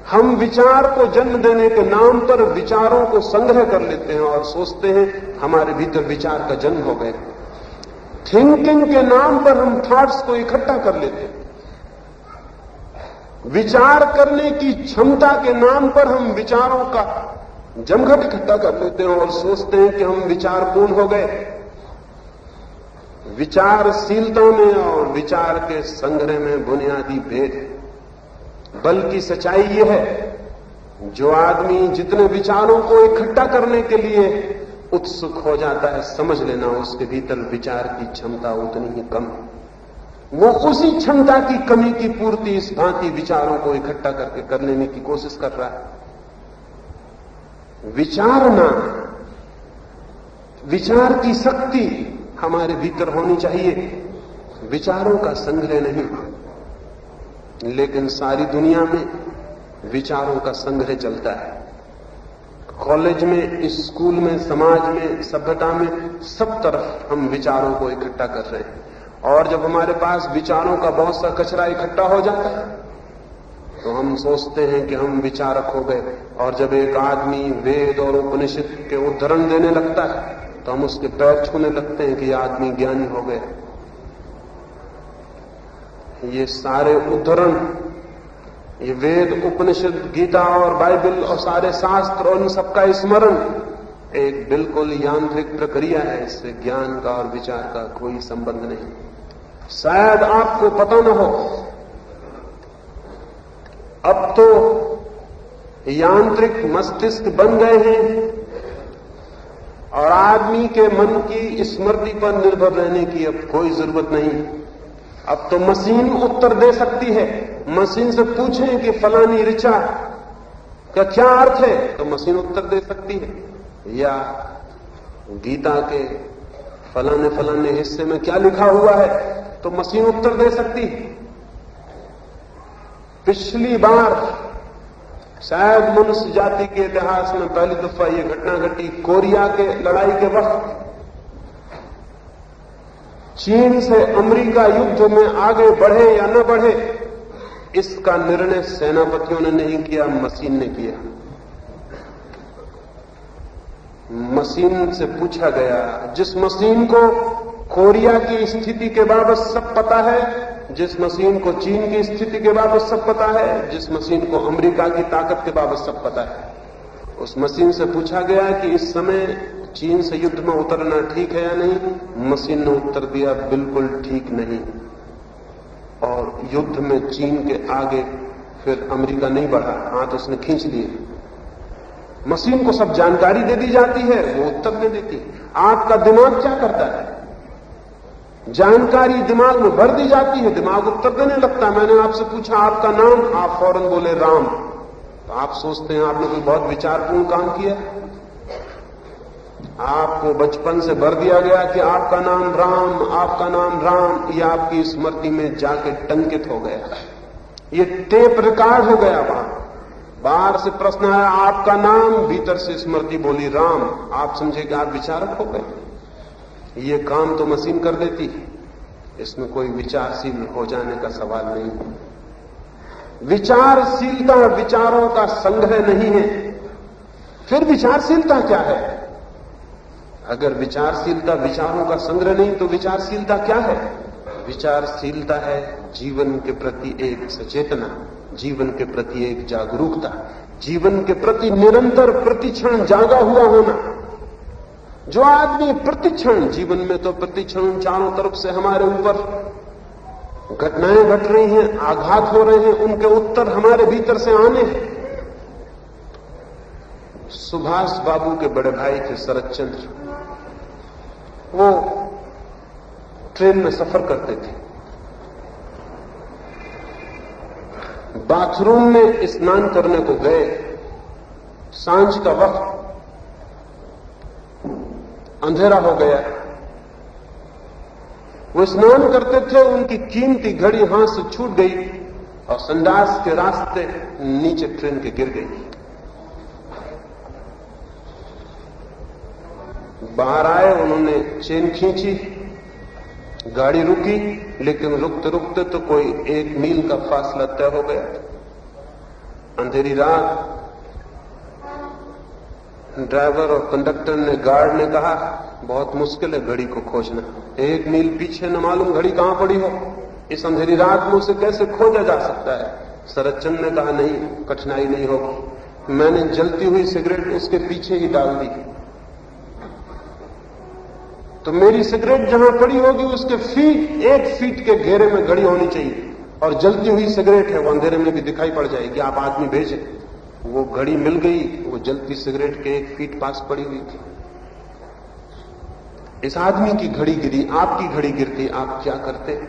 हम विचार को जन्म देने के नाम पर विचारों को संग्रह कर लेते हैं और सोचते हैं हमारे भीतर विचार का जन्म हो गया। थिंकिंग के नाम पर हम थॉट्स को इकट्ठा कर लेते हैं। विचार करने की क्षमता के नाम पर हम विचारों का जमघट इकट्ठा कर लेते हैं और सोचते हैं कि हम विचारपूर्ण हो गए। विचारशीलता में और विचार के संग्रह में बुनियादी भेद है। बल्कि सच्चाई यह है, जो आदमी जितने विचारों को इकट्ठा करने के लिए उत्सुक हो जाता है, समझ लेना उसके भीतर विचार की क्षमता उतनी ही कम है। वो उसी क्षमता की कमी की पूर्ति इस भांति विचारों को इकट्ठा करके कर लेने की कोशिश कर रहा है। विचारना, विचार की शक्ति हमारे भीतर होनी चाहिए, विचारों का संग्रह नहीं। लेकिन सारी दुनिया में विचारों का संग्रह चलता है। कॉलेज में, स्कूल में, समाज में, सभ्यता में, सब तरफ हम विचारों को इकट्ठा कर रहे हैं। और जब हमारे पास विचारों का बहुत सा कचरा इकट्ठा हो जाता है तो हम सोचते हैं कि हम विचारक हो गए। और जब एक आदमी वेद और उपनिषद के उद्धरण देने लगता है तो हम उसके पैर छूने लगते हैं कि यह आदमी ज्ञानी हो गया। ये सारे उद्धरण, ये वेद, उपनिषद, गीता और बाइबल और सारे शास्त्र और इन सबका स्मरण एक बिल्कुल यांत्रिक प्रक्रिया है। इससे ज्ञान का और विचार का कोई संबंध नहीं। शायद आपको पता न हो, अब तो यांत्रिक मस्तिष्क बन गए हैं और आदमी के मन की स्मृति पर निर्भर रहने की अब कोई जरूरत नहीं। अब तो मशीन उत्तर दे सकती है। मशीन से पूछें कि फलानी ऋचा का क्या अर्थ है, तो मशीन उत्तर दे सकती है। या गीता के फलाने फलाने हिस्से में क्या लिखा हुआ है, तो मशीन उत्तर दे सकती है। पिछली बार शायद मनुष्य जाति के इतिहास में पहली दफा यह घटना घटी, कोरिया के लड़ाई के वक्त चीन से अमेरिका युद्ध में आगे बढ़े या न बढ़े, इसका निर्णय सेनापतियों ने नहीं किया, मशीन ने किया। मशीन से पूछा गया, जिस मशीन को कोरिया की स्थिति के बाबत सब पता है, जिस मशीन को चीन की स्थिति के बाबत सब पता है, जिस मशीन को अमेरिका की ताकत के बाबत सब पता है, उस मशीन से पूछा गया कि इस समय चीन से युद्ध में उतरना ठीक है या नहीं। मशीन ने उत्तर दिया, बिल्कुल ठीक नहीं। और युद्ध में चीन के आगे फिर अमेरिका नहीं बढ़ा, हाथ उसने खींच लिए। मशीन को सब जानकारी दे दी जाती है, वो उत्तर नहीं देती। आपका दिमाग क्या करता है? जानकारी दिमाग में भर दी जाती है, दिमाग उत्तर देने लगता है। मैंने आपसे पूछा आपका नाम, आप फौरन बोले राम, तो आप सोचते हैं आपने कोई बहुत विचारपूर्ण काम किया। आपको बचपन से भर दिया गया कि आपका नाम राम, आपका नाम राम, ये आपकी स्मृति में जाके टंकित हो गया, ये टेप रिकॉर्ड हो गया। बाहर से प्रश्न आया आपका नाम, भीतर से स्मृति बोली राम, आप समझे कि आप विचारक हो गए। ये काम तो मशीन कर देती, इसमें कोई विचारशील हो जाने का सवाल नहीं है। विचारशीलता विचारों का संग्रह नहीं है, फिर विचारशीलता क्या है? अगर विचारशीलता विचारों का संग्रह नहीं तो विचारशीलता क्या है? विचारशीलता है जीवन के प्रति एक सचेतना, जीवन के प्रति एक जागरूकता, जीवन के प्रति निरंतर प्रतिक्षण जागा हुआ होना। जो आदमी प्रतिक्षण, जीवन में तो प्रतिक्षण चारों तरफ से हमारे ऊपर घटनाएं घट रही हैं, आघात हो रहे हैं, उनके उत्तर हमारे भीतर से आने हैं। सुभाष बाबू के बड़े भाई थे शरद चंद्र, वो ट्रेन में सफर करते थे। बाथरूम में स्नान करने को गए, सांझ का वक्त, अंधेरा हो गया। वो स्नान करते थे, उनकी कीमती घड़ी हाथ से छूट गई और संडास के रास्ते नीचे ट्रेन के गिर गई। बाहर आए, उन्होंने चेन खींची, गाड़ी रुकी, लेकिन रुकते रुकते तो कोई 1 मील का फासला तय हो गया। अंधेरी रात, ड्राइवर और कंडक्टर ने, गार्ड ने कहा बहुत मुश्किल है घड़ी को खोजना, 1 मील पीछे न मालूम घड़ी कहां पड़ी हो, इस अंधेरी रात में उसे कैसे खोजा जा सकता है? शरदचंद्र ने कहा नहीं, कठिनाई नहीं होगी, मैंने जलती हुई सिगरेट उसके पीछे ही डाल दी, तो मेरी सिगरेट जहां पड़ी होगी उसके 1 फीट के घेरे में घड़ी होनी चाहिए, और जलती हुई सिगरेट है, वो अंधेरे में भी दिखाई पड़ जाएगी, आप आदमी भेजें। वो घड़ी मिल गई, वो जलती सिगरेट के 1 फीट पास पड़ी हुई थी। इस आदमी की घड़ी गिरी, आपकी घड़ी गिरती, आप क्या करते?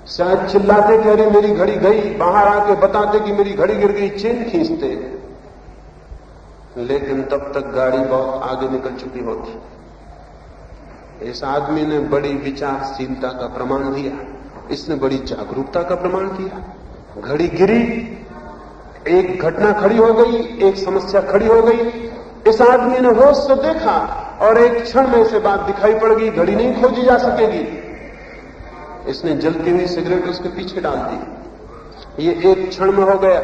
शायद चिल्लाते कि अरे मेरी घड़ी गई, बाहर आके बताते कि मेरी घड़ी गिर गई, चेन खींचते, लेकिन तब तक गाड़ी बहुत आगे निकल चुकी होती। इस आदमी ने बड़ी विचारशीलता का प्रमाण दिया, इसने बड़ी जागरूकता का प्रमाण दिया। घड़ी गिरी, एक घटना खड़ी हो गई, एक समस्या खड़ी हो गई, इस आदमी ने होश से देखा और एक क्षण में इसे बात दिखाई पड़ गई, घड़ी नहीं खोजी जा सकेगी। इसने जलती हुई सिगरेट उसके पीछे डाल दी, ये एक क्षण में हो गया।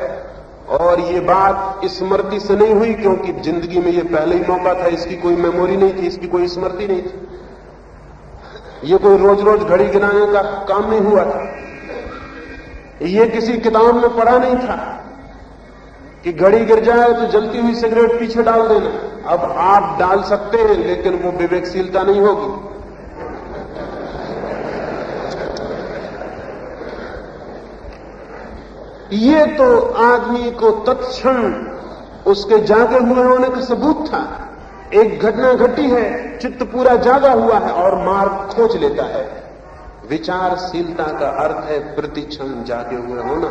और ये बात स्मृति से नहीं हुई, क्योंकि जिंदगी में ये पहले ही मौका था, इसकी कोई मेमोरी नहीं थी, इसकी कोई स्मृति नहीं थी, ये कोई रोज रोज घड़ी गिराने का काम नहीं हुआ था, ये किसी किताब में पढ़ा नहीं था कि घड़ी गिर जाए तो जलती हुई सिगरेट पीछे डाल देना। अब आप डाल सकते हैं, लेकिन वो विवेकशीलता नहीं होगी। ये तो आदमी को तत्क्षण उसके जागे हुए होने का सबूत था। एक घटना घटी है, चित्त पूरा जागा हुआ है और मार्ग खोज लेता है। विचारशीलता का अर्थ है प्रतिक्षण जागे हुए होना,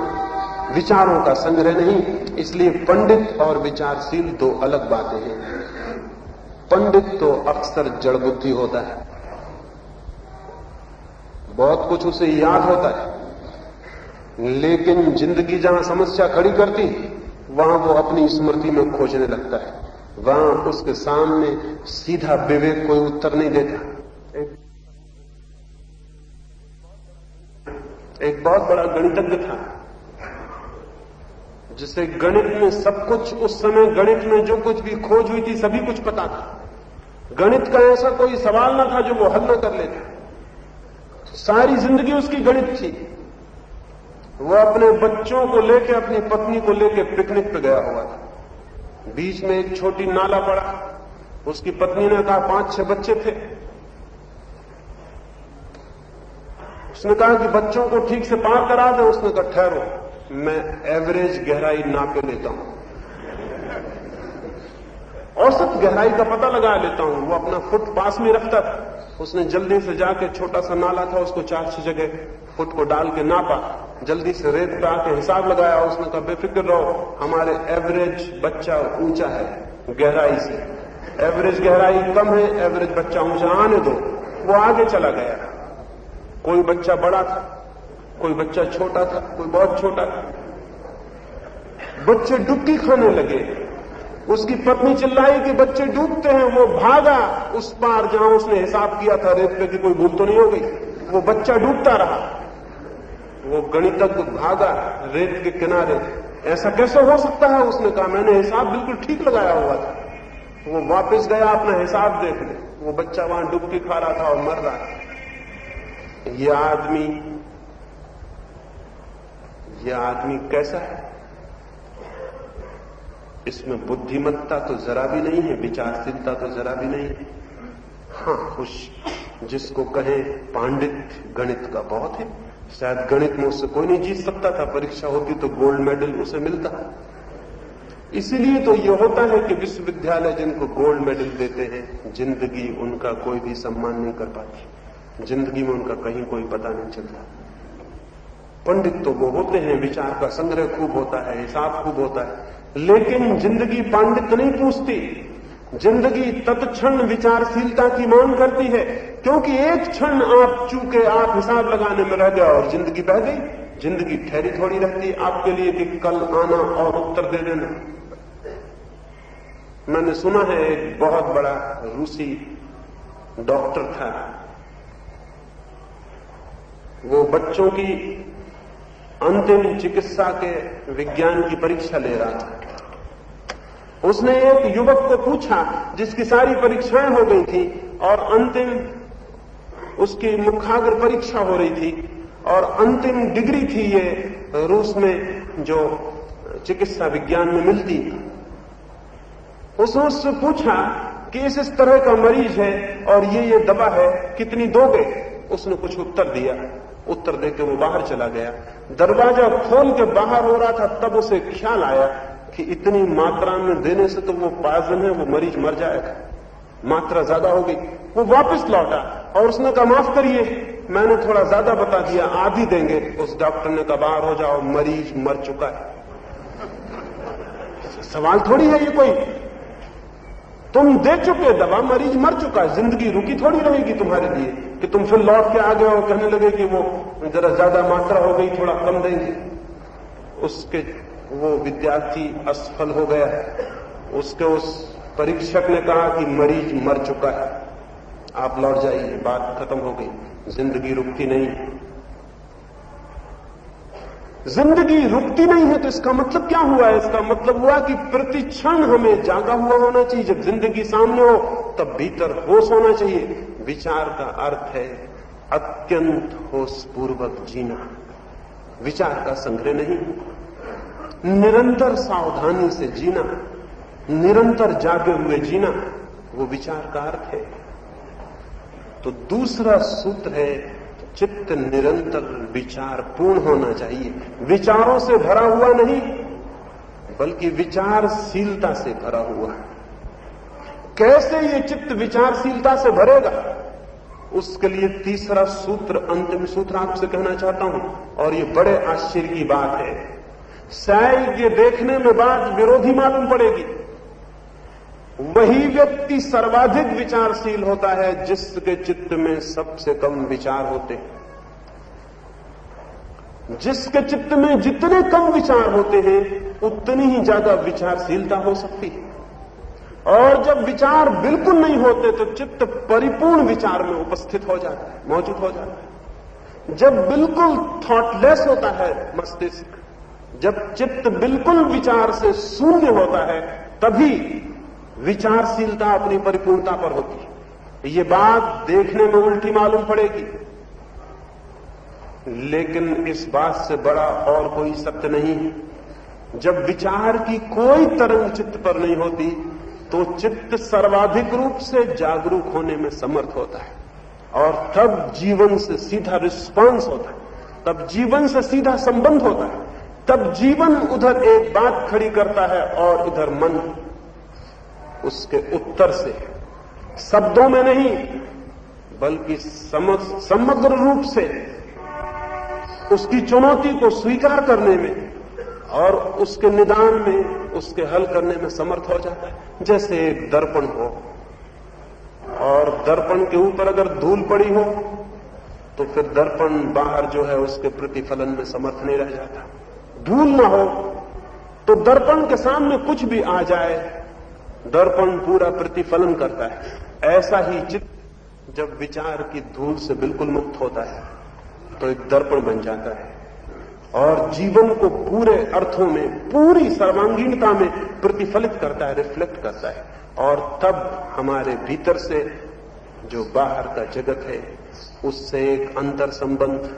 विचारों का संग्रह नहीं। इसलिए पंडित और विचारशील 2 अलग बातें हैं। पंडित तो अक्सर जड़ बुद्धि होता है, बहुत कुछ उसे याद होता है, लेकिन जिंदगी जहां समस्या खड़ी करती वहां वो अपनी स्मृति में खोजने लगता है। वहां उसके सामने सीधा विवेक कोई उत्तर नहीं देता। एक बहुत बड़ा गणितज्ञ था जिसे गणित में सब कुछ, उस समय गणित में जो कुछ भी खोज हुई थी सभी कुछ पता था। गणित का ऐसा कोई सवाल ना था जो वो हल न कर लेता। सारी जिंदगी उसकी गणित थी। वो अपने बच्चों को लेकर, अपनी पत्नी को लेकर पिकनिक पे गया हुआ था। बीच में एक छोटी नाला पड़ा। उसकी पत्नी ने कहा 5-6 बच्चे थे। उसने कहा कि बच्चों को ठीक से पार करा दे। उसने कहा ठहरो, मैं एवरेज गहराई नापे लेता हूं, औसत गहराई का पता लगा लेता हूं। वो अपना फुट पास में रखता था। उसने जल्दी से जाके, छोटा सा नाला था, उसको 4-6 जगह फुट को डाल के नापा। जल्दी से रेत पे आके हिसाब लगाया। उसने कहा बेफिक्र रहो, हमारे एवरेज बच्चा ऊंचा है गहराई से, एवरेज गहराई कम है, एवरेज बच्चा ऊंचा, आने दो। वो आगे चला गया। कोई बच्चा बड़ा था, कोई बच्चा छोटा था, कोई बहुत छोटा था। बच्चे डुबकी खाने लगे। उसकी पत्नी चिल्लाई कि बच्चे डूबते हैं। वो भागा उस पार जहां उसने हिसाब किया था रेत पे कि कोई भूल तो नहीं हो गई। वो बच्चा डूबता रहा। वो गणितज्ञ भागा रेत के किनारे। ऐसा कैसे हो सकता है? उसने कहा मैंने हिसाब बिल्कुल ठीक लगाया हुआ था। वो वापस गया अपना हिसाब देखने। वो बच्चा वहां डुबकी खा रहा था और मर रहा था। ये आदमी कैसा है? इसमें बुद्धिमत्ता तो जरा भी नहीं है, विचारशीलता तो जरा भी नहीं है। हां, खुश जिसको कहे पांडित गणित का बहुत है। शायद गणित में उससे कोई नहीं जीत सकता था। परीक्षा होती तो गोल्ड मेडल उसे मिलता। इसीलिए तो ये होता है कि विश्वविद्यालय जिनको गोल्ड मेडल देते हैं, जिंदगी उनका कोई भी सम्मान नहीं कर पाती। जिंदगी में उनका कहीं कोई पता नहीं चलता। पंडित तो वो होते हैं, विचार का संग्रह खूब होता है, हिसाब खूब होता है, लेकिन जिंदगी पांडित्य नहीं पूछती। जिंदगी तत्क्षण विचारशीलता की मांग करती है, क्योंकि एक क्षण आप चूके, आप हिसाब लगाने में रह गए और जिंदगी बह गई। जिंदगी ठहरी थोड़ी रहती आपके लिए कि कल आना और उत्तर दे देना। मैंने सुना है एक बहुत बड़ा रूसी डॉक्टर था। वो बच्चों की अंतिम चिकित्सा के विज्ञान की परीक्षा ले रहा था। उसने एक युवक को पूछा जिसकी सारी परीक्षाएं हो गई थी और अंतिम उसकी मुखाग्र परीक्षा हो रही थी और अंतिम डिग्री थी ये रूस में जो चिकित्सा विज्ञान में मिलती। उसने उससे पूछा कि इस तरह का मरीज है और ये दवा है, कितनी दोगे? उसने कुछ उत्तर दिया। उत्तर देके वो बाहर चला गया। दरवाजा खोल के बाहर हो रहा था, तब उसे ख्याल आया कि इतनी मात्रा में देने से तो वो पॉइजन है, वो मरीज मर जाएगा, मात्रा ज्यादा हो गई। वो वापस लौटा और उसने कहा माफ करिए, मैंने थोड़ा ज्यादा बता दिया, आधी देंगे। उस डॉक्टर ने कहा बाहर हो जाओ, मरीज मर चुका है। सवाल थोड़ी है ये कोई, तुम दे चुके दवा, मरीज मर चुका है, जिंदगी रुकी थोड़ी रहेगी तुम्हारे लिए कि तुम फिर लौट के आ गए और कहने लगे कि वो जरा ज्यादा मात्रा हो गई, थोड़ा कम देंगे। उसके वो विद्यार्थी असफल हो गया। उसके उस परीक्षक ने कहा कि मरीज मर चुका है, आप लौट जाइए, बात खत्म हो गई। जिंदगी रुकती नहीं। जिंदगी रुकती नहीं है तो इसका मतलब क्या हुआ? इसका मतलब हुआ कि प्रति क्षण हमें जागा हुआ होना चाहिए। जब जिंदगी सामने हो तब भीतर होश होना चाहिए। विचार का अर्थ है अत्यंत होशपूर्वक जीना, विचार का संग्रह नहीं। निरंतर सावधानी से जीना, निरंतर जागे हुए जीना, वो विचार का अर्थ है। तो दूसरा सूत्र है चित्त निरंतर विचार पूर्ण होना चाहिए। विचारों से भरा हुआ नहीं, बल्कि विचारशीलता से भरा हुआ। कैसे ये चित्त विचारशीलता से भरेगा? उसके लिए तीसरा सूत्र, अंतिम सूत्र आपसे कहना चाहता हूं, और ये बड़े आश्चर्य की बात है। शायद ये देखने में बात विरोधी मालूम पड़ेगी। वही व्यक्ति सर्वाधिक विचारशील होता है जिसके चित्त में सबसे कम विचार होते हैं। जिसके चित्त में जितने कम विचार होते हैं उतनी ही ज्यादा विचारशीलता हो सकती है। और जब विचार बिल्कुल नहीं होते तो चित्त परिपूर्ण विचार में उपस्थित हो जाता है, मौजूद हो जाता है। जब बिल्कुल थॉटलेस होता है मस्तिष्क, जब चित्त बिल्कुल विचार से शून्य होता है, तभी विचारशीलता अपनी परिपूर्णता पर होती है। ये बात देखने में उल्टी मालूम पड़ेगी, लेकिन इस बात से बड़ा और कोई सत्य नहीं है। जब विचार की कोई तरंग चित्त पर नहीं होती तो चित्त सर्वाधिक रूप से जागरूक होने में समर्थ होता है, और तब जीवन से सीधा रिस्पांस होता है, तब जीवन से सीधा संबंध होता है, तब जीवन उधर एक बात खड़ी करता है और इधर मन उसके उत्तर से, शब्दों में नहीं बल्कि समग्र रूप से उसकी चुनौती को स्वीकार करने में और उसके निदान में, उसके हल करने में समर्थ हो जाता है। जैसे एक दर्पण हो और दर्पण के ऊपर अगर धूल पड़ी हो तो फिर दर्पण बाहर जो है उसके प्रतिफलन में समर्थ नहीं रह जाता। धूल ना हो तो दर्पण के सामने कुछ भी आ जाए, दर्पण पूरा प्रतिफलन करता है। ऐसा ही चित्त जब विचार की धूल से बिल्कुल मुक्त होता है तो एक दर्पण बन जाता है और जीवन को पूरे अर्थों में, पूरी सर्वांगीणता में प्रतिफलित करता है, रिफ्लेक्ट करता है। और तब हमारे भीतर से जो बाहर का जगत है उससे एक अंतर संबंध,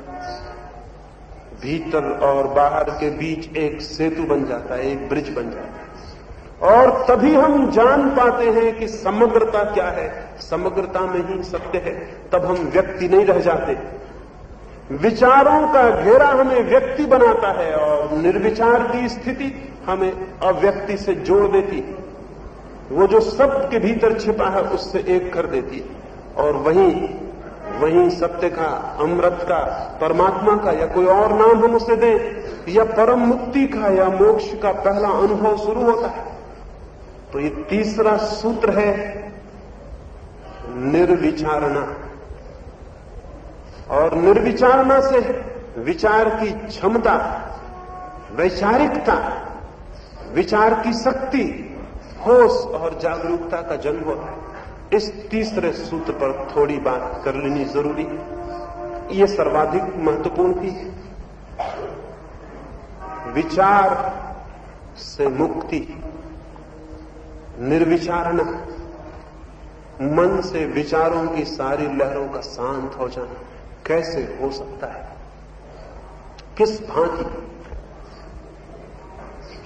भीतर और बाहर के बीच एक सेतु बन जाता है, एक ब्रिज बन जाता है। और तभी हम जान पाते हैं कि समग्रता क्या है, समग्रता में ही सत्य है। तब हम व्यक्ति नहीं रह जाते। विचारों का घेरा हमें व्यक्ति बनाता है और निर्विचार की स्थिति हमें अव्यक्ति से जोड़ देती है। वो जो सब के भीतर छिपा है उससे एक कर देती है, और वहीं सत्य का, अमृत का, परमात्मा का या कोई और नाम हम उसे दें, या परम मुक्ति का या मोक्ष का पहला अनुभव शुरू होता है। तो ये तीसरा सूत्र है निर्विचारणा। और निर्विचारणा से विचार की क्षमता, वैचारिकता, विचार की शक्ति, होश और जागरूकता का जन्म होता है। इस तीसरे सूत्र पर थोड़ी बात कर लेनी जरूरी है, ये सर्वाधिक महत्वपूर्ण भी है। विचार से मुक्ति, निर्विचारणा, मन से विचारों की सारी लहरों का शांत हो जाना कैसे हो सकता है, किस भांति,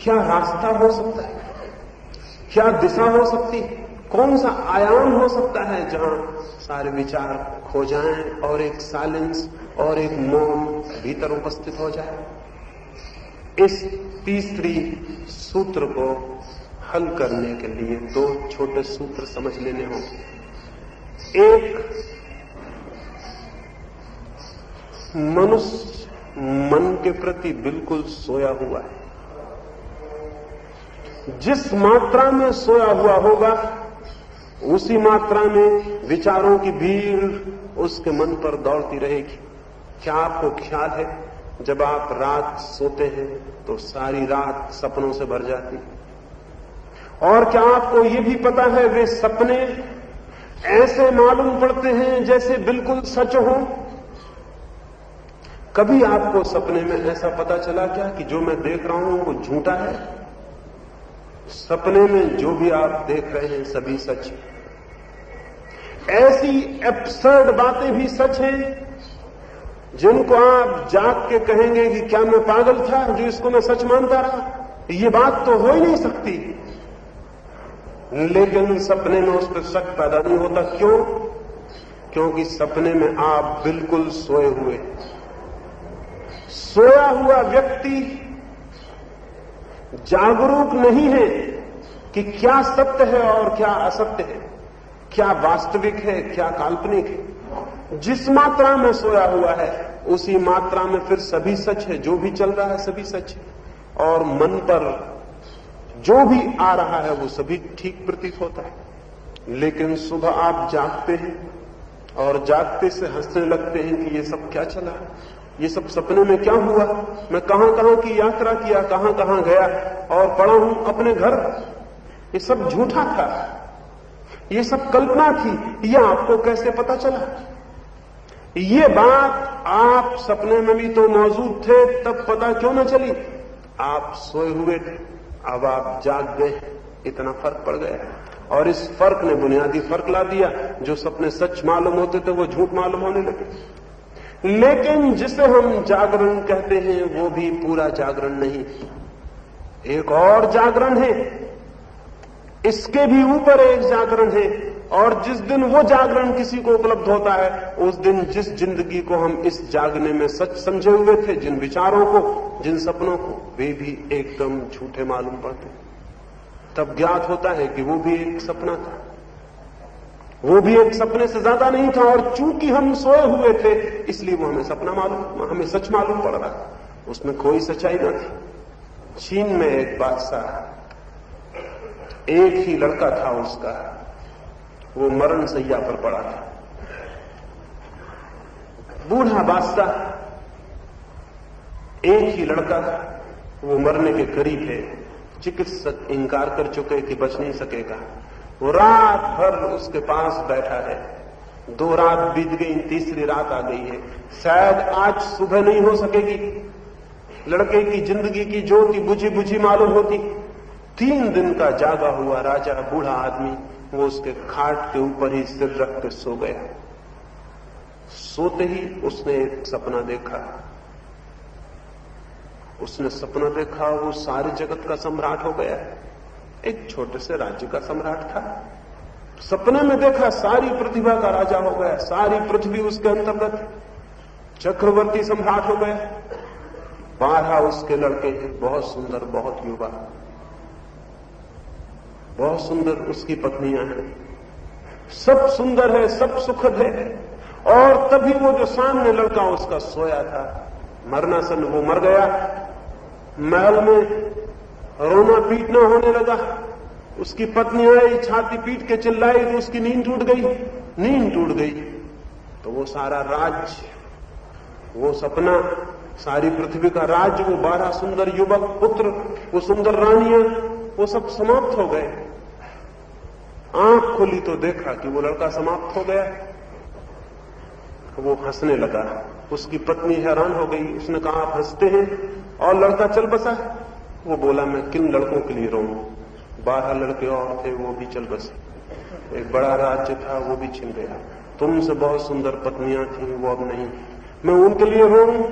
क्या रास्ता हो सकता है, क्या दिशा हो सकती है, कौन सा आयाम हो सकता है जहां सारे विचार खो जाएं और एक साइलेंस और एक मौन भीतर उपस्थित हो जाए। इस तीसरी सूत्र को हल करने के लिए दो छोटे सूत्र समझ लेने होंगे। एक, मनुष्य मन के प्रति बिल्कुल सोया हुआ है। जिस मात्रा में सोया हुआ होगा उसी मात्रा में विचारों की भीड़ उसके मन पर दौड़ती रहेगी। क्या आपको ख्याल है जब आप रात सोते हैं तो सारी रात सपनों से भर जाती? और क्या आपको ये भी पता है वे सपने ऐसे मालूम पड़ते हैं जैसे बिल्कुल सच हो? कभी आपको सपने में ऐसा पता चला क्या कि जो मैं देख रहा हूं वो झूठा है? सपने में जो भी आप देख रहे हैं सभी सच है। ऐसी एब्सर्ड बातें भी सच हैं जिनको आप जाग के कहेंगे कि क्या मैं पागल था जो इसको मैं सच मानता रहा? ये बात तो हो ही नहीं सकती। लेकिन सपने में उस पर शक पैदा नहीं होता। क्यों? क्योंकि सपने में आप बिल्कुल सोए हुए। सोया हुआ व्यक्ति जागरूक नहीं है कि क्या सत्य है और क्या असत्य है, क्या वास्तविक है, क्या काल्पनिक है। जिस मात्रा में सोया हुआ है उसी मात्रा में फिर सभी सच है, जो भी चल रहा है सभी सच है। और मन पर जो भी आ रहा है वो सभी ठीक प्रतीत होता है। लेकिन सुबह आप जागते हैं और जागते से हंसने लगते हैं कि ये सब क्या चला, ये सब सपने में क्या हुआ, मैं कहां कहां की यात्रा किया, कहां कहां गया और पड़ा हूं अपने घर। ये सब झूठा था, ये सब कल्पना थी। यह आपको कैसे पता चला? ये बात आप सपने में भी तो मौजूद थे, तब पता क्यों न चली? आप सोए हुए थे, अब आप जाग गए, इतना फर्क पड़ गया। और इस फर्क ने बुनियादी फर्क ला दिया। जो सपने सच मालूम होते थे वो झूठ मालूम होने लगे। लेकिन जिसे हम जागरण कहते हैं वो भी पूरा जागरण नहीं, एक और जागरण है, इसके भी ऊपर एक जागरण है। और जिस दिन वो जागरण किसी को उपलब्ध होता है, उस दिन जिस जिंदगी को हम इस जागने में सच समझे हुए थे, जिन विचारों को, जिन सपनों को, वे भी एकदम झूठे मालूम पड़ते। तब ज्ञात होता है कि वो भी एक सपना था, वो भी एक सपने से ज्यादा नहीं था। और चूंकि हम सोए हुए थे इसलिए वो हमें सच मालूम पड़ रहा था, उसमें कोई सच्चाई न थी। चीन में एक बादशाह, एक ही लड़का था उसका, वो मरण सैया पर पड़ा था। बूढ़ा बादशाह, एक ही लड़का था, वो मरने के करीब है। चिकित्सक इंकार कर चुके कि बच नहीं सकेगा। वो रात भर उसके पास बैठा है। 2 रात बीत गई, तीसरी रात आ गई है, शायद आज सुबह नहीं हो सकेगी। लड़के की जिंदगी की ज्योति बुझी बुझी मालूम होती। 3 दिन का जागा हुआ राजा, बूढ़ा आदमी, वो उसके खाट के ऊपर ही सिर रख के सो गया। सोते ही उसने एक सपना देखा। उसने सपना देखा वो सारे जगत का सम्राट हो गया है। एक छोटे से राज्य का सम्राट था। सपने में देखा सारी प्रतिभा का राजा हो गया, सारी पृथ्वी उसके अंतर्गत, चक्रवर्ती सम्राट हो गया। 12 उसके लड़के हैं, बहुत सुंदर, बहुत युवा, बहुत सुंदर उसकी पत्नियां हैं, सब सुंदर है, सब सुखद है। और तभी वो जो सामने लड़का उसका सोया था, मरना सन, वो मर गया। महल में रोना पीटना होने लगा। उसकी पत्नी आई, छाती पीट के चिल्लाई तो उसकी नींद टूट गई। नींद टूट गई तो वो सारा राज्य, वो सपना, सारी पृथ्वी का राज्य, वो 12 सुंदर युवक पुत्र, वो सुंदर रानियां, वो सब समाप्त हो गए। आंख खोली तो देखा कि वो लड़का समाप्त हो गया। वो हंसने लगा। उसकी पत्नी हैरान हो गई। उसने कहा, आप हंसते हैं? और लड़का चल बसा। वो बोला, मैं किन लड़कों के लिए रोऊं? 12 लड़के और थे, वो भी चल बसे। एक बड़ा राज्य था, वो भी छिन गया। तुमसे बहुत सुंदर पत्नियां थी, वो अब नहीं। मैं उनके लिए रोऊं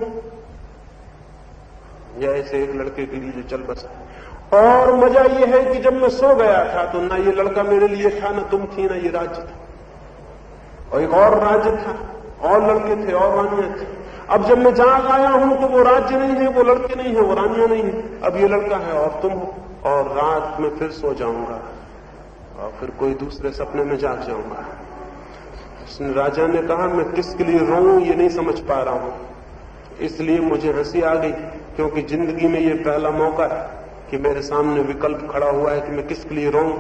या ऐसे एक लड़के के लिए जो चल बसा? और मजा ये है कि जब मैं सो गया था तो ना ये लड़का मेरे लिए था, ना तुम थी, ना ये राज्य था। और एक और राज्य था, और लड़के थे, और रानियां थी। अब जब मैं जाग आया हूं तो वो राज्य नहीं है, वो लड़के नहीं है, वो रानियां नहीं है, अब ये लड़का है और तुम हो। और रात में फिर सो जाऊंगा और फिर कोई दूसरे सपने में जाग जाऊंगा। राजा ने कहा, मैं किसके लिए रोऊं ये नहीं समझ पा रहा हूं, इसलिए मुझे हंसी आ गई, क्योंकि जिंदगी में ये पहला मौका है कि मेरे सामने विकल्प खड़ा हुआ है कि मैं किसके लिए रोऊं।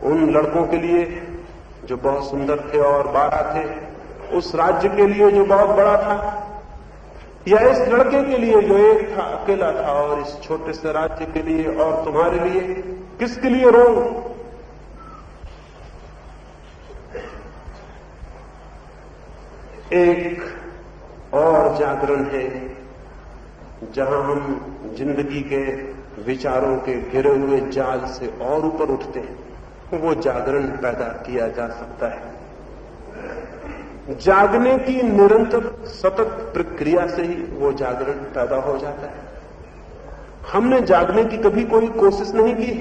उन लड़कों के लिए जो बहुत सुंदर थे और 12 थे, उस राज्य के लिए जो बहुत बड़ा था, या इस लड़के के लिए जो एक था, अकेला था, और इस छोटे से राज्य के लिए और तुम्हारे लिए, किसके लिए रोऊं? एक और जागरण है जहां हम जिंदगी के विचारों के घिरे हुए जाल से और ऊपर उठते हैं। वो जागरण पैदा किया जा सकता है जागने की निरंतर सतत प्रक्रिया से ही वो जागरण पैदा हो जाता है। हमने जागने की कभी कोई कोशिश नहीं की।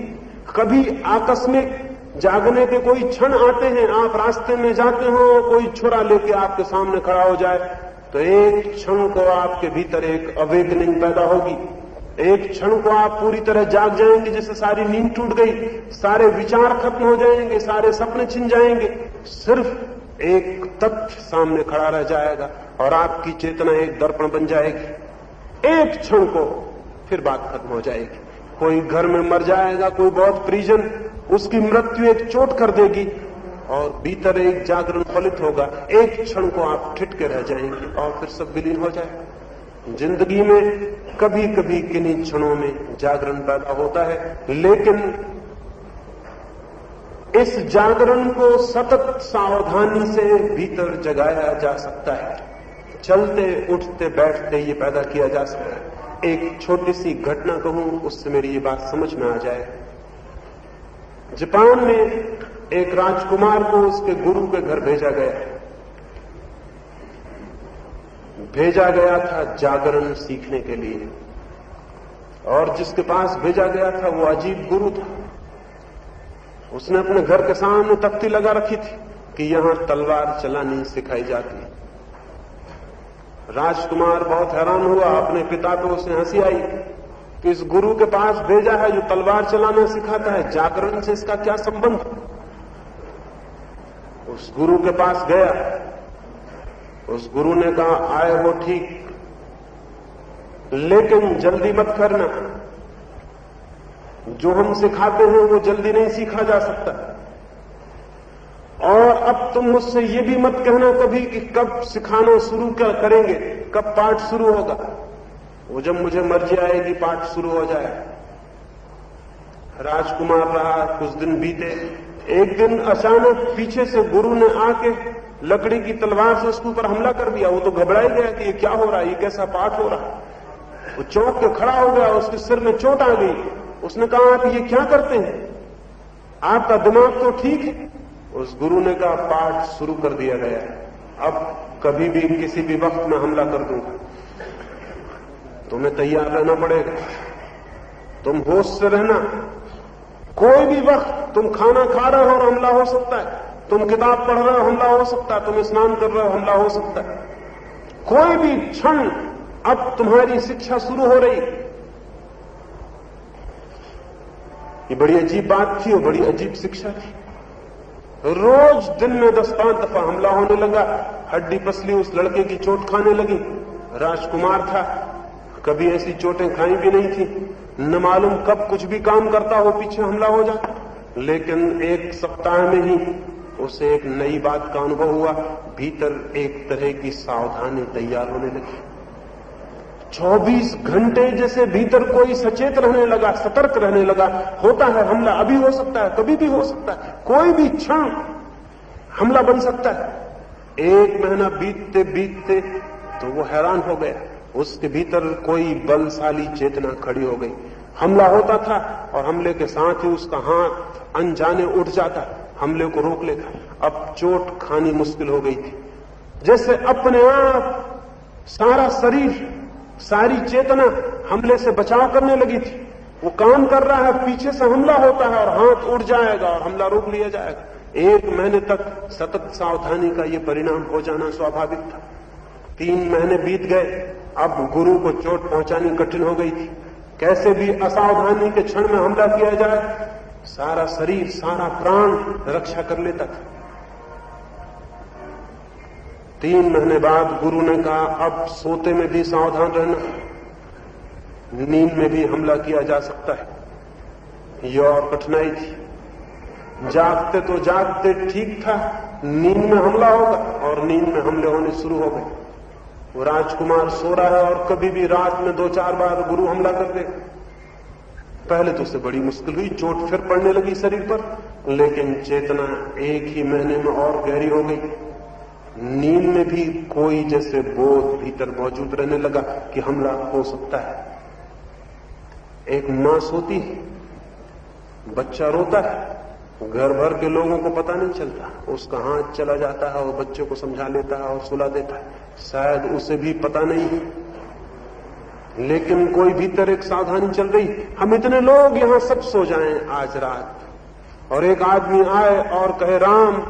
कभी आकस्मिक जागने के कोई क्षण आते हैं, आप रास्ते में जाते हो, कोई छुरा लेके आपके सामने खड़ा हो जाए, तो एक क्षण को आपके भीतर एक अवेकनिंग पैदा होगी। एक क्षण को आप पूरी तरह जाग जाएंगे, जैसे सारी नींद टूट गई, सारे विचार खत्म हो जाएंगे, सारे सपने छिन जाएंगे, सिर्फ एक तथ्य सामने खड़ा रह जाएगा और आपकी चेतना एक दर्पण बन जाएगी। एक क्षण को फिर बात खत्म हो जाएगी। कोई घर में मर जाएगा, कोई बहुत परिजन, उसकी मृत्यु एक चोट कर देगी, और भीतर एक जागरण फलित होगा। एक क्षण को आप ठिठके रह जाएंगे और फिर सब विलीन हो जाए। जिंदगी में कभी कभी किन्हीं क्षणों में जागरण पैदा होता है, लेकिन इस जागरण को सतत सावधानी से भीतर जगाया जा सकता है। चलते उठते बैठते ये पैदा किया जा सकता है। एक छोटी सी घटना कहूं, उससे मेरी ये बात समझ में आ जाए। जापान में एक राजकुमार को उसके गुरु के घर भेजा गया था जागरण सीखने के लिए, और जिसके पास भेजा गया था वो अजीब गुरु था। उसने अपने घर के सामने तख्ती लगा रखी थी कि यहां तलवार चलानी सिखाई जाती है। राजकुमार बहुत हैरान हुआ, अपने पिता को उसे हंसी आई कि इस गुरु के पास भेजा है जो तलवार चलाना सिखाता है, जागरण से इसका क्या संबंध। उस गुरु के पास गया। उस गुरु ने कहा, आए हो ठीक, लेकिन जल्दी मत करना। जो हम सिखाते हैं वो जल्दी नहीं सीखा जा सकता। और अब तुम मुझसे ये भी मत कहना कभी कि कब सिखाना शुरू करेंगे, कब पाठ शुरू होगा। वो जब मुझे मर्जी आएगी पाठ शुरू हो जाए। राजकुमार रहा, कुछ दिन बीते। एक दिन अचानक पीछे से गुरु ने आके लकड़ी की तलवार से उसके ऊपर हमला कर दिया। वो तो घबरा ही गया कि ये क्या हो रहा है, ये कैसा पाठ हो रहा है। वो चौंक के खड़ा हो गया, उसके सिर में चोट आ गई। उसने कहा, आप ये क्या करते हैं, आपका दिमाग तो ठीक है। उस गुरु ने कहा, पाठ शुरू कर दिया गया है, अब कभी भी किसी भी वक्त में हमला कर दूंगा, तुम्हें तैयार रहना पड़ेगा। तुम होश से रहना। कोई भी वक्त तुम खाना खा रहे हो और हमला हो सकता है, तुम किताब पढ़ रहे हो हमला हो सकता है, तुम स्नान कर रहे हो हमला हो सकता है। कोई भी क्षण अब तुम्हारी शिक्षा शुरू हो रही। ये बड़ी अजीब बात थी और बड़ी अजीब शिक्षा थी। रोज दिन में 10-5 दफा हमला होने लगा। हड्डी पसली उस लड़के की चोट खाने लगी। राजकुमार था, कभी ऐसी चोटें खाई भी नहीं थी। न मालूम कब कुछ भी काम करता हो पीछे हमला हो जाता। लेकिन एक सप्ताह में ही उसे एक नई बात का अनुभव हुआ। भीतर एक तरह की सावधानी तैयार होने लगी। 24 घंटे जैसे भीतर कोई सचेत रहने लगा, सतर्क रहने लगा। होता है हमला, अभी हो सकता है, कभी भी हो सकता है, कोई भी क्षण हमला बन सकता है। 1 महीना बीतते बीतते तो वो हैरान हो गया। उसके भीतर कोई बलशाली चेतना खड़ी हो गई। हमला होता था और हमले के साथ ही उसका हाथ अनजाने उठ जाता, हमले को रोक लेता। अब चोट खानी मुश्किल हो गई थी। जैसे अपने आप सारा शरीर, सारी चेतना हमले से बचाव करने लगी थी। वो काम कर रहा है, पीछे से हमला होता है और हाथ उड़ जाएगा और हमला रोक लिया जाएगा। 1 महीने तक सतत सावधानी का ये परिणाम हो जाना स्वाभाविक था। 3 महीने बीत गए। अब गुरु को चोट पहुंचानी कठिन हो गई थी। कैसे भी असावधानी के क्षण में हमला किया जाए, सारा शरीर, सारा प्राण रक्षा कर लेता था। 3 महीने बाद गुरु ने कहा, अब सोते में भी सावधान रहना, नींद में भी हमला किया जा सकता है। यह और कठिनाई थी। जागते तो जागते ठीक था, नींद में हमला होगा, और नींद में हमले होने शुरू हो गए। वो राजकुमार सो रहा है और कभी भी रात में 2-4 बार गुरु हमला कर दे। पहले तो उसे बड़ी मुश्किल हुई, चोट फिर पड़ने लगी शरीर पर, लेकिन चेतना 1 ही महीने में और गहरी हो गई। नींद में भी कोई जैसे बोध भीतर मौजूद रहने लगा कि हमला हो सकता है। एक मां सोती है, बच्चा रोता है, घर भर के लोगों को पता नहीं चलता, उसका हाथ चला जाता है और बच्चे को समझा लेता है और सुला देता है। शायद उसे भी पता नहीं है, लेकिन कोई भीतर एक सावधानी चल रही। हम इतने लोग यहां सब सो जाएं आज रात, और एक आदमी आए और कहे राम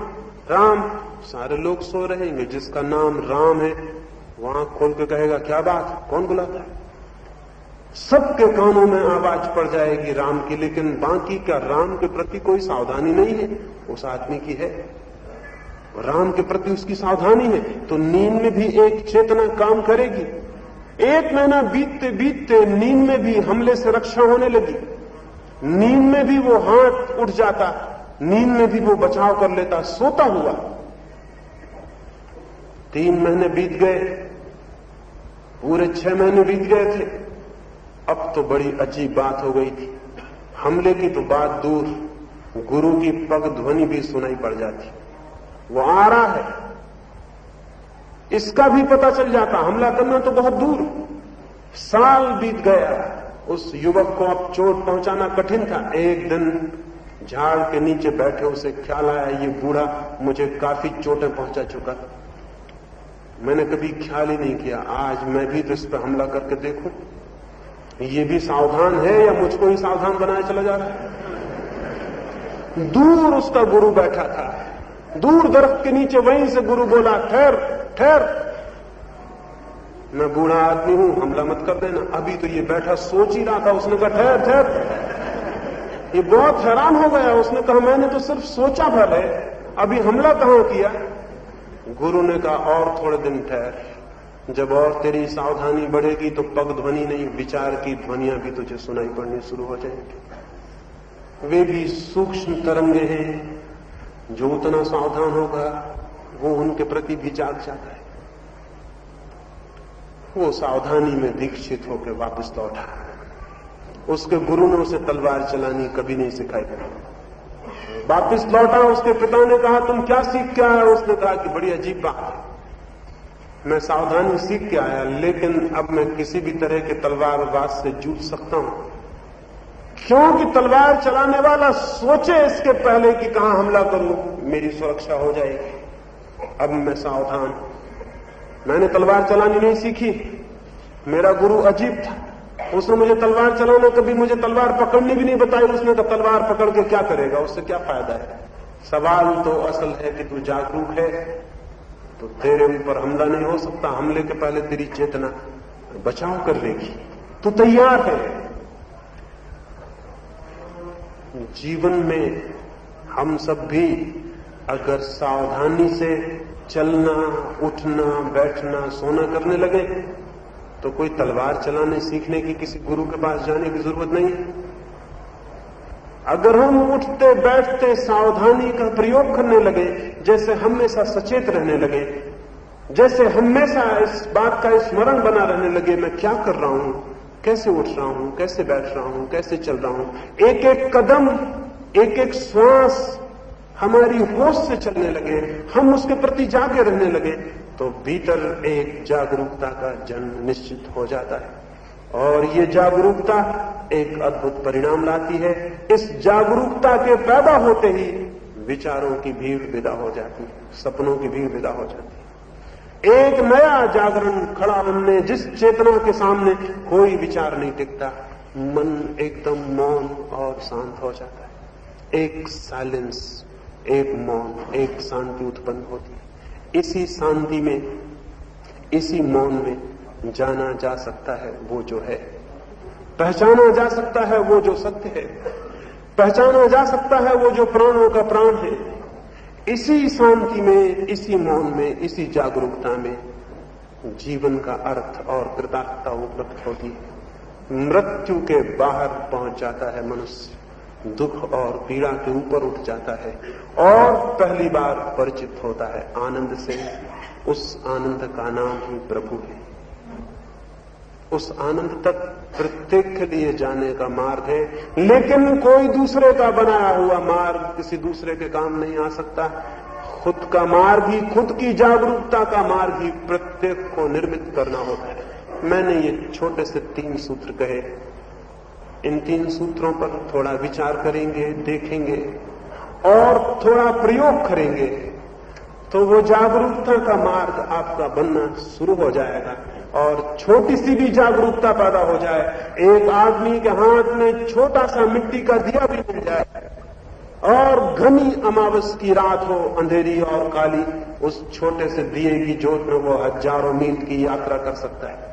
राम, सारे लोग सो रहेंगे। जिसका नाम राम है वो आंख खोल के कहेगा, क्या बात, कौन बुलाता है। सबके कानों में आवाज पड़ जाएगी राम की, लेकिन बाकी का राम के प्रति कोई सावधानी नहीं है। उस आदमी की है, राम के प्रति उसकी सावधानी है। तो नींद में भी एक चेतना काम करेगी। 1 महीना बीतते बीतते नींद में भी हमले से रक्षा होने लगी। नींद में भी वो हाथ उठ जाता नींद में भी वो बचाव कर लेता, सोता हुआ। 3 महीने बीत गए, पूरे 6 महीने बीत गए थे। अब तो बड़ी अजीब बात हो गई थी। हमले की तो बात दूर, गुरु की पग ध्वनि भी सुनाई पड़ जाती। वो आ रहा है, इसका भी पता चल जाता। हमला करना तो बहुत दूर। साल बीत गया, उस युवक को अब चोट पहुंचाना कठिन था। एक दिन झाड़ के नीचे बैठे उसे ख्याल आया, ये बूढ़ा मुझे काफी चोटें पहुंचा चुका, मैंने कभी ख्याल ही नहीं किया, आज मैं भी तो इस पर हमला करके देखूं। ये भी सावधान है या मुझको ही सावधान बनाए चला जा रहा है। दूर उसका गुरु बैठा था, दूर दरख्त के नीचे, वहीं से गुरु बोला, ठहर ठहर, मैं बूढ़ा आदमी हूं, हमला मत कर देना। अभी तो ये बैठा सोच ही रहा था, उसने कहा ठहर ठहर। ये बहुत हैरान हो गया, उसने कहा मैंने तो सिर्फ सोचा भर है, अभी हमला कहां किया। गुरु ने कहा और थोड़े दिन ठहर, जब और तेरी सावधानी बढ़ेगी तो पग ध्वनि नहीं, विचार की ध्वनियां भी तुझे सुनाई पड़नी शुरू हो जाएंगी। वे भी सूक्ष्म तरंगे हैं, जो उतना सावधान होगा वो उनके प्रति भी जाग जाता है। वो सावधानी में दीक्षित होकर वापस लौटा। उसके गुरु ने उसे तलवार चलानी कभी नहीं सिखाई। वापस लौटा, उसके पिता ने कहा तुम क्या सीख के आया? उसने कहा कि बड़ी अजीब बात है, मैं सावधानी सीख के आया, लेकिन अब मैं किसी भी तरह के तलवारबाज से जूझ सकता हूं, क्योंकि तलवार चलाने वाला सोचे इसके पहले कि कहां हमला करूं, मेरी सुरक्षा हो जाएगी। अब मैं सावधान, मैंने तलवार चलानी नहीं सीखी। मेरा गुरु अजीब था, उसने मुझे तलवार चलाना, कभी मुझे तलवार पकड़नी भी नहीं बताई। उसने कहा तलवार पकड़ के क्या करेगा, उससे क्या फायदा है। सवाल तो असल है कि तू जागरूक है तो तेरे ऊपर हमला नहीं हो सकता, हमले के पहले तेरी चेतना बचाव कर लेगी, तू तैयार है। जीवन में हम सब भी अगर सावधानी से चलना, उठना, बैठना, सोना करने लगे तो कोई तलवार चलाने सीखने की किसी गुरु के पास जाने की जरूरत नहीं है। अगर हम उठते बैठते सावधानी का प्रयोग करने लगे, जैसे हमेशा सचेत रहने लगे, जैसे हमेशा इस बात का स्मरण बना रहने लगे मैं क्या कर रहा हूं, कैसे उठ रहा हूं, कैसे बैठ रहा हूं, कैसे चल रहा हूं, एक एक कदम, एक एक श्वास हमारी होश से चलने लगे, हम उसके प्रति जागे रहने लगे, तो भीतर एक जागरूकता का जन्म निश्चित हो जाता है। और ये जागरूकता एक अद्भुत परिणाम लाती है। इस जागरूकता के पैदा होते ही विचारों की भीड़ विदा हो जाती है, सपनों की भीड़ विदा हो जाती है। एक नया जागरण खड़ा हमने, जिस चेतना के सामने कोई विचार नहीं टिकता, मन एकदम मौन और शांत हो जाता है। एक साइलेंस, एक मौन, एक शांति उत्पन्न होती है। इसी शांति में, इसी मौन में जाना जा सकता है वो जो है, पहचाना जा सकता है वो जो सत्य है, पहचाना जा सकता है वो जो प्राणों का प्राण है। इसी शांति में, इसी मौन में, इसी जागरूकता में जीवन का अर्थ और कृतार्थता उपलब्ध होती है। मृत्यु के बाहर पहुंच जाता है मनुष्य, दुख और पीड़ा के ऊपर उठ जाता है और पहली बार परिचित होता है आनंद से। उस आनंद का नाम ही प्रभु है। उस आनंद तक प्रत्येक के लिए जाने का मार्ग है, लेकिन कोई दूसरे का बनाया हुआ मार्ग किसी दूसरे के काम नहीं आ सकता। खुद का मार्ग ही, खुद की जागरूकता का मार्ग ही प्रत्येक को निर्मित करना होता है। मैंने ये छोटे से 3 सूत्र कहे, इन 3 सूत्रों पर थोड़ा विचार करेंगे, देखेंगे और थोड़ा प्रयोग करेंगे तो वो जागरूकता का मार्ग आपका बनना शुरू हो जाएगा। और छोटी सी भी जागरूकता पैदा हो जाए, एक आदमी के हाथ में छोटा सा मिट्टी का दिया भी मिल जाए और घनी अमावस की रात हो, अंधेरी और काली, उस छोटे से दिए की जोत में वो हजारों मील की यात्रा कर सकता है।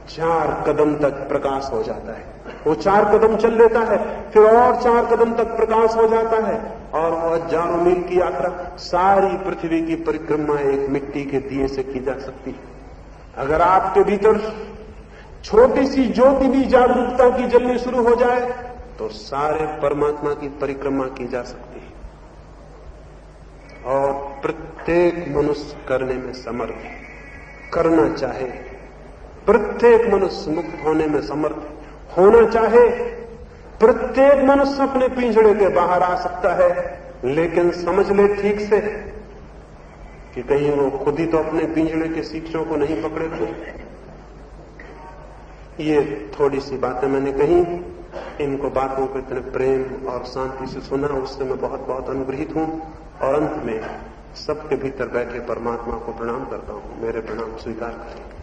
4 कदम तक प्रकाश हो जाता है। वो 4 कदम चल लेता है, फिर और 4 कदम तक प्रकाश हो जाता है और वो हजारों मील की यात्रा, सारी पृथ्वी की परिक्रमा एक मिट्टी के दिए से की जा सकती है। अगर आपके भीतर छोटी सी ज्योति भी जागरूकता की जलनी शुरू हो जाए तो सारे परमात्मा की परिक्रमा की जा सकती है। और प्रत्येक मनुष्य करने में समर्थ है, करना चाहे। प्रत्येक मनुष्य मुक्त होने में समर्थ होना चाहे। प्रत्येक मनुष्य अपने पिंजड़े के बाहर आ सकता है, लेकिन समझ ले ठीक से कि कहीं वो खुद ही तो अपने पिंजड़े के सीखों को नहीं पकड़े थे। ये थोड़ी सी बातें मैंने कही, इनको बातों को इतने प्रेम और शांति से सुना, उससे मैं बहुत बहुत अनुग्रहित हूं। और अंत में सबके भीतर बैठे परमात्मा को प्रणाम करता हूं। मेरे प्रणाम स्वीकार करें।